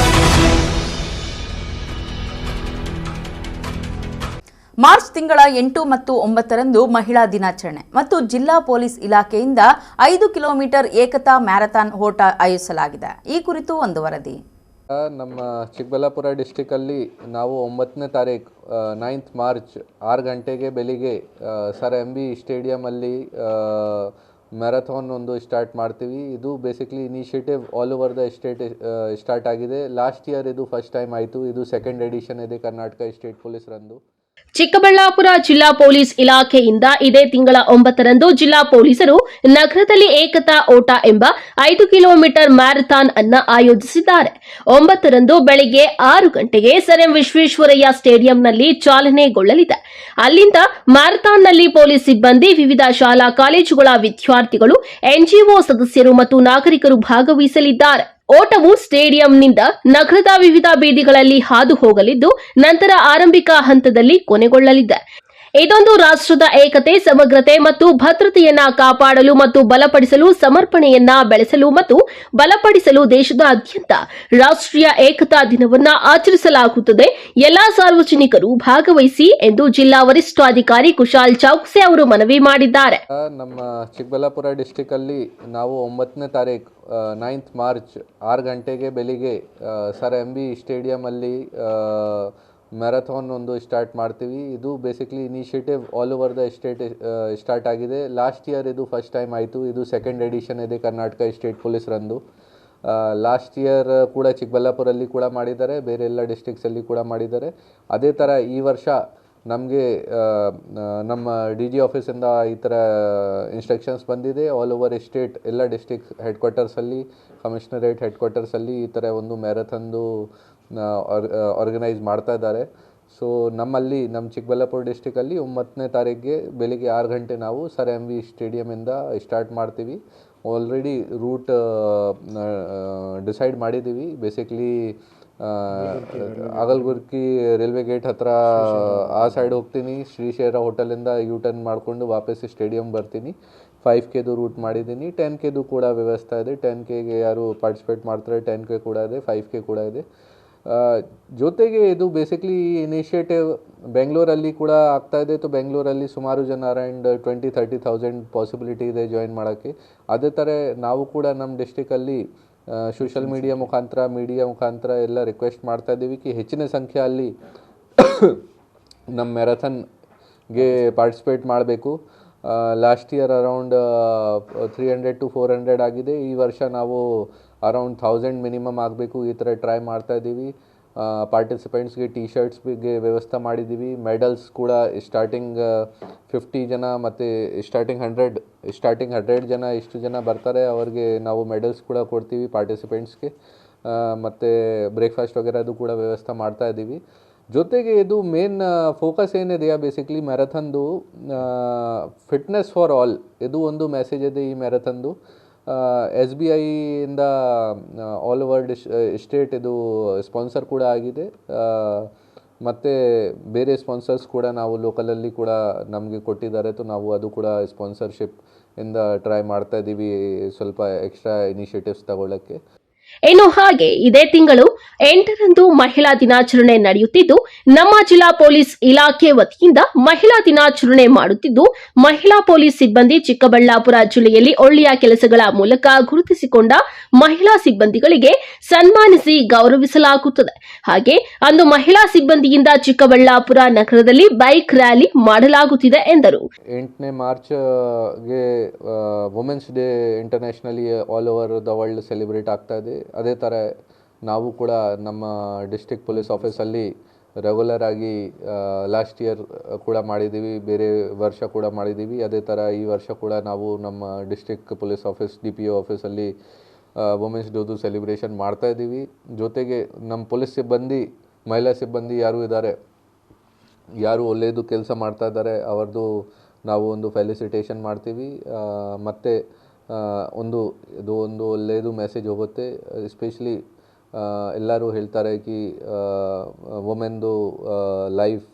ಮಾರ್ಚ್ ತಿಂಗಳ 8 ಮತ್ತು 9ರಂದು ಮಹಿಳಾ ದಿನಾಚರಣೆ ಮತ್ತು ಜಿಲ್ಲಾ ಪೊಲೀಸ್ ಇಲಾಖೆಯಿಂದ 5 ಕಿಲೋಮೀಟರ್ ಏಕತಾ ಮ್ಯಾರಥಾನ್ ಓಟ ಆಯೋಜಿಸಲಾಗಿದೆ. ಈ ಕುರಿತು ಒಂದು ವರದಿ. ನಮ್ಮ ಚಿಕ್ಕಬಳ್ಳಾಪುರ ಡಿಸ್ಟಿಕಲ್ಲಿ ನಾವು 9ನೇ ತಾರೀಕು 9th ಮಾರ್ಚ್ 6 ಗಂಟೆಗೆ ಬೆಳಿಗ್ಗೆ ಸರ್ MB ಸ್ಟೇಡಿಯಮಲ್ಲಿ ಮ್ಯಾರಥಾನ್ ಒಂದು ಸ್ಟಾರ್ಟ್ ಮಾಡ್ತೀವಿ. ಇದು basically initiative all over the state start ಆಗಿದೆ. ಲಾಸ್ಟ್ ಇಯರ್ ಇದು ಫಸ್ಟ್ ಟೈಮ್ ಆಯಿತು. ಇದು ಸೆಕೆಂಡ್ ಎಡಿಷನ್ ಇದೆ ಕರ್ನಾಟಕ ಸ್ಟೇಟ್ ಪೊಲೀಸರಂದು. ಚಿಕ್ಕಬಳ್ಳಾಪುರ ಜಿಲ್ಲಾ ಪೊಲೀಸ್ ಇಲಾಖೆಯಿಂದ ಇದೇ ತಿಂಗಳ 9ರಂದು ಜಿಲ್ಲಾ ಪೊಲೀಸರು ನಗರದಲ್ಲಿ ಏಕತಾ ಓಟ ಎಂಬ 5 ಕಿಲೋಮೀಟರ್ ಮ್ಯಾರಥಾನ್ ಅನ್ನ ಆಯೋಜಿಸಿದ್ದಾರೆ. 9ರಂದು ಬೆಳಗ್ಗೆ 6 ಗಂಟೆಗೆ ಸರ್ ಎಂ ವಿಶ್ವೇಶ್ವರಯ್ಯ ಸ್ಟೇಡಿಯಂನಲ್ಲಿ ಚಾಲನೆಗೊಳ್ಳಲಿದೆ. ಅಲ್ಲಿಂದ ಮ್ಯಾರಥಾನ್ನಲ್ಲಿ ಪೊಲೀಸ್ ಸಿಬ್ಬಂದಿ, ವಿವಿಧ ಶಾಲಾ ಕಾಲೇಜುಗಳ ವಿದ್ಯಾರ್ಥಿಗಳು, NGO ಸದಸ್ಯರು ಮತ್ತು ನಾಗರಿಕರು ಭಾಗವಹಿಸಲಿದ್ದಾರೆ. ಓಟವು ಸ್ಟೇಡಿಯಂನಿಂದ ನಗರದ ವಿವಿಧ ಬೀದಿಗಳಲ್ಲಿ ಹಾದು ಹೋಗಲಿದ್ದು ನಂತರ ಆರಂಭಿಕ ಹಂತದಲ್ಲಿ ಕೊನೆಗೊಳ್ಳಲಿದೆ. ಇದೊಂದು ರಾಷ್ಟ್ರದ ಏಕತೆ, ಸಮಗ್ರತೆ ಮತ್ತು ಭದ್ರತೆಯನ್ನ ಕಾಪಾಡಲು ಮತ್ತು ಬಲಪಡಿಸಲು, ಸಮರ್ಪಣೆಯನ್ನ ಬೆಳೆಸಲು ಮತ್ತು ಬಲಪಡಿಸಲು ದೇಶದಾದ್ಯಂತ ರಾಷ್ಟ್ರೀಯ ಏಕತಾ ದಿನವನ್ನ ಆಚರಿಸಲಾಗುತ್ತದೆ. ಎಲ್ಲಾ ಸಾರ್ವಜನಿಕರು ಭಾಗವಹಿಸಿ ಎಂದು ಜಿಲ್ಲಾ ವರಿಷ್ಠಾಧಿಕಾರಿ ಕುಶಾಲ್ ಚೌಕ್ಸೆ ಅವರು ಮನವಿ ಮಾಡಿದ್ದಾರೆ. ನಮ್ಮ ಚಿಕ್ಕಬಳ್ಳಾಪುರ ಡಿಸ್ಟಿಕ್ ಅಲ್ಲಿ ನಾವು 9ನೇ ತಾರೀಕು 9th ಮಾರ್ಚ್ 6 ಗಂಟೆಗೆ ಬೆಳಿಗ್ಗೆ ಸರ್ MB ಸ್ಟೇಡಿಯಮಲ್ಲಿ ಮ್ಯಾರಥಾನ್ ಒಂದು ಸ್ಟಾರ್ಟ್ ಮಾಡ್ತೀವಿ. ಇದು basically initiative all over the state start ಆಗಿದೆ. ಲಾಸ್ಟ್ ಇಯರ್ ಇದು ಫಸ್ಟ್ ಟೈಮ್ ಆಯಿತು. ಇದು ಸೆಕೆಂಡ್ ಎಡಿಷನ್ ಇದೆ ಕರ್ನಾಟಕ ಸ್ಟೇಟ್ ಪೊಲೀಸರಂದು. ಲಾಸ್ಟ್ ಇಯರ್ ಕೂಡ ಚಿಕ್ಕಬಳ್ಳಾಪುರಲ್ಲಿ ಕೂಡ ಮಾಡಿದ್ದಾರೆ, ಬೇರೆ ಎಲ್ಲ ಡಿಸ್ಟ್ರಿಕ್ಸಲ್ಲಿ ಕೂಡ ಮಾಡಿದ್ದಾರೆ. ಅದೇ ಥರ ಈ ವರ್ಷ ನಮಗೆ ನಮ್ಮ DG ಆಫೀಸಿಂದ ಈ ಥರ ಇನ್ಸ್ಟ್ರಕ್ಷನ್ಸ್ ಬಂದಿದೆ. ಆಲ್ ಓವರ್ ಸ್ಟೇಟ್ ಎಲ್ಲ ಡಿಸ್ಟ್ರಿಕ್ಟ್ ಹೆಡ್ ಕ್ವಾರ್ಟರ್ಸಲ್ಲಿ, ಕಮಿಷನರೇಟ್ ಹೆಡ್ ಕ್ವಾರ್ಟರ್ಸಲ್ಲಿ ಈ ಥರ ಒಂದು ಮ್ಯಾರಥಾನ್ದು ಆರ್ಗನೈಸ್ ಮಾಡ್ತಾ ಇದ್ದಾರೆ. ಸೊ ನಮ್ಮ ಚಿಕ್ಕಬಳ್ಳಾಪುರ ಡಿಸ್ಟಿಕಲ್ಲಿ 9ನೇ ತಾರೀಕಿಗೆ ಬೆಳಿಗ್ಗೆ 6 ಗಂಟೆ ನಾವು ಸರ್ MV ಸ್ಟೇಡಿಯಮಿಂದ ಸ್ಟಾರ್ಟ್ ಮಾಡ್ತೀವಿ. ಆಲ್ರೆಡಿ ರೂಟ್ ಡಿಸೈಡ್ ಮಾಡಿದ್ದೀವಿ. ಬೇಸಿಕ್ಲಿ ಆಗಲ್ಗುರ್ಕಿ ರೈಲ್ವೆ ಗೇಟ್ ಹತ್ರ ಆ ಸೈಡ್ ಹೋಗ್ತೀನಿ, ಶ್ರೀಶೈರ ಹೋಟೆಲಿಂದ ಟರ್ನ್ ಮಾಡಿಕೊಂಡು ವಾಪಸ್ ಸ್ಟೇಡಿಯಂ ಬರ್ತೀನಿ. 5Kದು ರೂಟ್ ಮಾಡಿದ್ದೀನಿ. 10Kದು ಕೂಡ ವ್ಯವಸ್ಥೆ ಇದೆ. 10Kಗೆ ಯಾರು ಪಾರ್ಟಿಸಿಪೇಟ್ ಮಾಡ್ತಾರೆ 10K ಕೂಡ ಇದೆ, 5K ಕೂಡ ಇದೆ. ಜೊತೆಗೆ ಇದು ಬೇಸಿಕ್ಲಿ ಇನಿಷಿಯೇಟಿವ್ ಬೆಂಗಳೂರಲ್ಲಿ ಕೂಡ ಆಗ್ತಾಯಿದೆ. ಸೊ ಬೆಂಗಳೂರಲ್ಲಿ ಸುಮಾರು ಜನ ಅರೌಂಡ್ 20-30,000 ಪಾಸಿಬಿಲಿಟಿ ಇದೆ ಜಾಯಿನ್ ಮಾಡೋಕ್ಕೆ. ಅದೇ ಥರ ನಾವು ಕೂಡ ನಮ್ಮ ಡಿಸ್ಟಿಕಲ್ಲಿ ಸೋಷಲ್ ಮೀಡಿಯಾ ಮುಖಾಂತರ ಎಲ್ಲ ರಿಕ್ವೆಸ್ಟ್ ಮಾಡ್ತಾಯಿದ್ದೀವಿ ಕಿ ಹೆಚ್ಚಿನ ಸಂಖ್ಯೆಯಲ್ಲಿ ನಮ್ಮ ಮ್ಯಾರಥಾನ್ಗೆ ಪಾರ್ಟಿಸಿಪೇಟ್ ಮಾಡಬೇಕು. ಲಾಸ್ಟ್ ಇಯರ್ ಅರೌಂಡ್ 300 to 400 ಆಗಿದೆ. ಈ ವರ್ಷ ನಾವು ಅರೌಂಡ್ 1000 ಮಿನಿಮಮ್ ಆಗಬೇಕು ಈ ಥರ ಟ್ರೈ ಮಾಡ್ತಾಯಿದ್ದೀವಿ. ಪಾರ್ಟಿಸಿಪೆಂಟ್ಸ್ಗೆ T-ಶರ್ಟ್ಸ್ಗೆ ವ್ಯವಸ್ಥೆ ಮಾಡಿದ್ದೀವಿ. ಮೆಡಲ್ಸ್ ಕೂಡ ಸ್ಟಾರ್ಟಿಂಗ್ 50 ಜನ ಮತ್ತು ಸ್ಟಾರ್ಟಿಂಗ್ 100 ಜನ ಎಷ್ಟು ಜನ ಬರ್ತಾರೆ ಅವ್ರಿಗೆ ನಾವು ಮೆಡಲ್ಸ್ ಕೂಡ ಕೊಡ್ತೀವಿ ಪಾರ್ಟಿಸಿಪೆಂಟ್ಸ್ಗೆ. ಮತ್ತು ಬ್ರೇಕ್ಫಾಸ್ಟ್ ವಗೇರದು ಕೂಡ ವ್ಯವಸ್ಥೆ ಮಾಡ್ತಾಯಿದ್ದೀವಿ. ಜೊತೆಗೆ ಇದು ಮೇನ್ ಫೋಕಸ್ ಏನಿದೆಯಾ ಬೇಸಿಕ್ಲಿ ಮ್ಯಾರಥಾನ್ದು ಫಿಟ್ನೆಸ್ ಫಾರ್ ಆಲ್, ಇದು ಒಂದು ಮೆಸೇಜ್ ಇದೆ ಈ ಮ್ಯಾರಥಾನ್ದು. SBIಯಿಂದ ಆಲ್ ಓವರ್ ಸ್ಟೇಟ್ ಇದು ಸ್ಪಾನ್ಸರ್ ಕೂಡ ಆಗಿದೆ. ಮತ್ತು ಬೇರೆ ಸ್ಪಾನ್ಸರ್ಸ್ ಕೂಡ ನಾವು ಲೋಕಲಲ್ಲಿ ಕೂಡ ನಮಗೆ ಕೊಟ್ಟಿದ್ದಾರೆ. ನಾವು ಅದು ಕೂಡ ಸ್ಪಾನ್ಸರ್ಶಿಪ್ ಇಂದ ಟ್ರೈ ಮಾಡ್ತಾ ಇದ್ದೀವಿ ಸ್ವಲ್ಪ ಎಕ್ಸ್ಟ್ರಾ ಇನಿಷಿಯೇಟಿವ್ಸ್ ತಗೊಳ್ಳೋಕ್ಕೆ. ಇನ್ನು ಹಾಗೆ ಇದೇ ತಿಂಗಳು 8ರಂದು ಮಹಿಳಾ ದಿನಾಚರಣೆ ನಡೆಯುತ್ತಿದ್ದು, ನಮ್ಮ ಜಿಲ್ಲಾ ಪೊಲೀಸ್ ಇಲಾಖೆ ವತಿಯಿಂದ ಮಹಿಳಾ ದಿನಾಚರಣೆ ಮಾಡುತ್ತಿದ್ದು, ಮಹಿಳಾ ಪೊಲೀಸ್ ಸಿಬ್ಬಂದಿ ಚಿಕ್ಕಬಳ್ಳಾಪುರ ಜಿಲ್ಲೆಯಲ್ಲಿ ಒಳ್ಳೆಯ ಕೆಲಸಗಳ ಮೂಲಕ ಗುರುತಿಸಿಕೊಂಡ ಮಹಿಳಾ ಸಿಬ್ಬಂದಿಗಳಿಗೆ ಸನ್ಮಾನಿಸಿ ಗೌರವಿಸಲಾಗುತ್ತದೆ. ಹಾಗೆ ಅಂದು ಮಹಿಳಾ ಸಿಬ್ಬಂದಿಯಿಂದ ಚಿಕ್ಕಬಳ್ಳಾಪುರ ನಗರದಲ್ಲಿ ಬೈಕ್ ರ್ಯಾಲಿ ಮಾಡಲಾಗುತ್ತಿದೆ ಎಂದರು. 8ನೇ ಮಾರ್ಚ್ಗೆ women's day internationally all over the world celebrate ಆಗ್ತಾ ಇದೆ. ಅದೇ ಥರ ನಾವು ಕೂಡ ನಮ್ಮ ಡಿಸ್ಟ್ರಿಕ್ಟ್ ಪೊಲೀಸ್ ಆಫೀಸಲ್ಲಿ ರೆಗ್ಯುಲರ್ ಆಗಿ ಲಾಸ್ಟ್ ಇಯರ್ ಕೂಡ ಮಾಡಿದ್ದೀವಿ, ಬೇರೆ ವರ್ಷ ಕೂಡ ಮಾಡಿದ್ದೀವಿ. ಅದೇ ಥರ ಈ ವರ್ಷ ಕೂಡ ನಾವು ನಮ್ಮ ಡಿಸ್ಟ್ರಿಕ್ಟ್ ಪೊಲೀಸ್ ಆಫೀಸ್ DPO ಆಫೀಸಲ್ಲಿ ವುಮೆನ್ಸ್ ಡೇದು ಸೆಲೆಬ್ರೇಷನ್ ಮಾಡ್ತಾಯಿದ್ದೀವಿ. ಜೊತೆಗೆ ನಮ್ಮ ಪೊಲೀಸ್ ಸಿಬ್ಬಂದಿ, ಮಹಿಳಾ ಸಿಬ್ಬಂದಿ ಯಾರು ಇದ್ದಾರೆ, ಯಾರು ಒಳ್ಳೆಯದು ಕೆಲಸ ಮಾಡ್ತಾ ಇದ್ದಾರೆ ಅವ್ರದ್ದು ನಾವು ಒಂದು ಫೆಲಿಸಿಟೇಷನ್ ಮಾಡ್ತೀವಿ. ಮತ್ತು ಇದು ಒಂದು ಒಳ್ಳೆಯದು ಮೆಸೇಜ್ ಹೋಗುತ್ತೆ. ಎಸ್ಪೆಷಲಿ ಎಲ್ಲರೂ ಹೇಳ್ತಾರೆ ಕಿ ವುಮೆನ್ದು life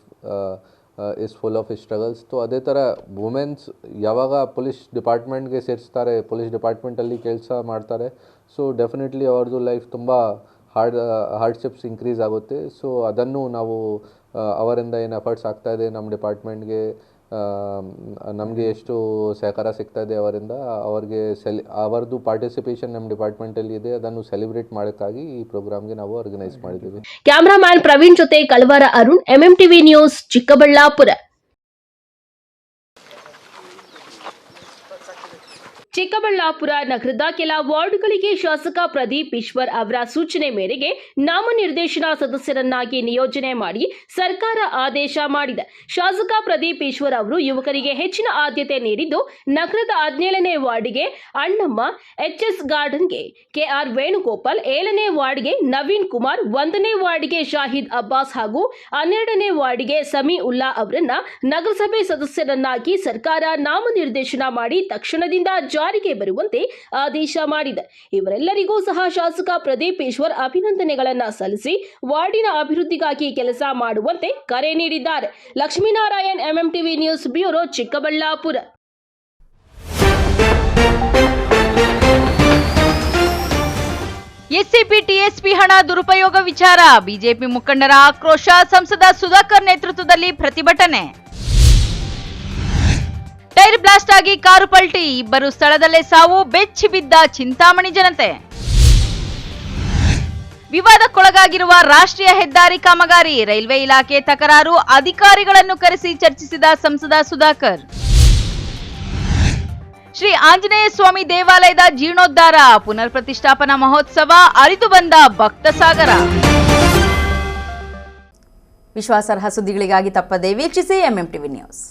is full of struggles. So ಅದೇ ಥರ ವುಮೆನ್ಸ್ ಯಾವಾಗ ಪೊಲೀಸ್ ಡಿಪಾರ್ಟ್ಮೆಂಟ್ಗೆ ಸೇರಿಸ್ತಾರೆ, ಪೊಲೀಸ್ ಡಿಪಾರ್ಟ್ಮೆಂಟಲ್ಲಿ ಕೆಲಸ ಮಾಡ್ತಾರೆ, ಸೊ ಡೆಫಿನೆಟ್ಲಿ ಅವ್ರದ್ದು ಲೈಫ್ ತುಂಬ ಹಾರ್ಡ್ಶಿಪ್ಸ್ ಇನ್ಕ್ರೀಸ್ ಆಗುತ್ತೆ. ಸೊ ಅದನ್ನು ನಾವು ಅವರಿಂದ ಏನು ಎಫರ್ಟ್ಸ್ ಆಗ್ತಾಯಿದೆ ನಮ್ಮ ಡಿಪಾರ್ಟ್ಮೆಂಟ್ಗೆ, ನಮಗೆ ಎಷ್ಟು ಸಹಕಾರ ಸಿಗ್ತಾ ಇದೆ ಅವರಿಂದ, ಅವರದ್ದು ಪಾರ್ಟಿಸಿಪೇಷನ್ ನಮ್ಮ ಡಿಪಾರ್ಟ್ಮೆಂಟಲ್ಲಿ ಇದೆ, ಅದನ್ನು ಸೆಲೆಬ್ರೇಟ್ ಮಾಡೋಕ್ಕಾಗಿ ಈ ಪ್ರೋಗ್ರಾಮ್ಗೆ ನಾವು ಆರ್ಗನೈಸ್ ಮಾಡಿದ್ದೀವಿ. ಕ್ಯಾಮರಾಮ್ಯಾನ್ ಪ್ರವೀಣ್ ಜೊತೆ ಕಳವಾರ ಅರುಣ್, MMTV ನ್ಯೂಸ್, ಚಿಕ್ಕಬಳ್ಳಾಪುರ. ಚಿಕ್ಕಬಳ್ಳಾಪುರ ನಗರದ ಕೆಲ ವಾರ್ಡ್ಗಳಿಗೆ ಶಾಸಕ ಪ್ರದೀಪ್ ಈಶ್ವರ್ ಅವರ ಸೂಚನೆ ಮೇರೆಗೆ ನಾಮನಿರ್ದೇಶನ ಸದಸ್ಯರನ್ನಾಗಿ ನಿಯೋಜನೆ ಮಾಡಿ ಸರ್ಕಾರ ಆದೇಶ ಮಾಡಿದೆ. ಶಾಸಕ ಪ್ರದೀಪ್ ಈಶ್ವರ್ ಅವರು ಯುವಕರಿಗೆ ಹೆಚ್ಚಿನ ಆದ್ಯತೆ ನೀಡಿದ್ದು, ನಗರದ 17ನೇ ವಾರ್ಡ್ಗೆ ಅಣ್ಣಮ್ಮ, HS ಗಾರ್ಡನ್ಗೆ KR ವೇಣುಗೋಪಾಲ್, 7ನೇ ವಾರ್ಡ್ಗೆ ನವೀನ್ ಕುಮಾರ್, 1ನೇ ವಾರ್ಡ್ಗೆ ಶಾಹಿದ್ ಅಬ್ಬಾಸ್ ಹಾಗೂ 12ನೇ ವಾರ್ಡ್ಗೆ ಸಮೀ ಉಲ್ಲಾ ಅವರನ್ನ ನಗರಸಭೆ ಸದಸ್ಯರನ್ನಾಗಿ ಸರ್ಕಾರ ನಾಮನಿರ್ದೇಶನ ಮಾಡಿ ತಕ್ಷಣದಿಂದ ಜಾರಿಗೆ ಬರುವಂತೆ ಆದೇಶ ಮಾಡಿದೆ. ಇವರೆಲ್ಲರಿಗೂ ಸಹ ಶಾಸಕ ಪ್ರದೀಪ್ ಈಶ್ವರ್ ಅಭಿನಂದನೆಗಳನ್ನು ಸಲ್ಲಿಸಿ ವಾರ್ಡಿನ ಅಭಿವೃದ್ಧಿಗಾಗಿ ಕೆಲಸ ಮಾಡುವಂತೆ ಕರೆ ನೀಡಿದ್ದಾರೆ. Lakshminarayan, MMTV news bureau, Chikkaballapur. SCP TSP ಹಣ ದುರುಪಯೋಗ ವಿಚಾರ ಬಿಜೆಪಿ ಮುಖಂಡರ ಆಕ್ರೋಶ, ಸಂಸದ ಸುಧಾಕರ್ ನೇತೃತ್ವದಲ್ಲಿ ಪ್ರತಿಭಟನೆ. ಟೈರ್ ಬ್ಲಾಸ್ಟ್ ಆಗಿ ಕಾರು ಪಲ್ಟಿ, ಇಬ್ಬರು ಸ್ಥಳದಲ್ಲೇ ಸಾವು, ಬೆಚ್ಚಿ ಬಿದ್ದ ಚಿಂತಾಮಣಿ ಜನತೆ. ವಿವಾದಕ್ಕೊಳಗಾಗಿರುವ ರಾಷ್ಟ್ರೀಯ ಹೆದ್ದಾರಿ ಕಾಮಗಾರಿ ರೈಲ್ವೆ ಇಲಾಖೆ ತಕರಾರು ಅಧಿಕಾರಿಗಳನ್ನು ಕರೆಸಿ ಚರ್ಚಿಸಿದ ಸಂಸದ ಸುಧಾಕರ್. ಶ್ರೀ ಆಂಜನೇಯ ಸ್ವಾಮಿ ದೇವಾಲಯದ ಜೀರ್ಣೋದ್ಧಾರ ಪುನರ್ ಪ್ರತಿಷ್ಠಾಪನಾ ಮಹೋತ್ಸವ ಅರಿದು ಬಂದ ಭಕ್ತ ಸಾಗರ. ವಿಶ್ವಾಸಾರ್ಹ ಸುದ್ದಿಗಳಿಗಾಗಿ ತಪ್ಪದೇ ವೀಕ್ಷಿಸಿ ಎಂಎಂ ಟಿವಿ ನ್ಯೂಸ್.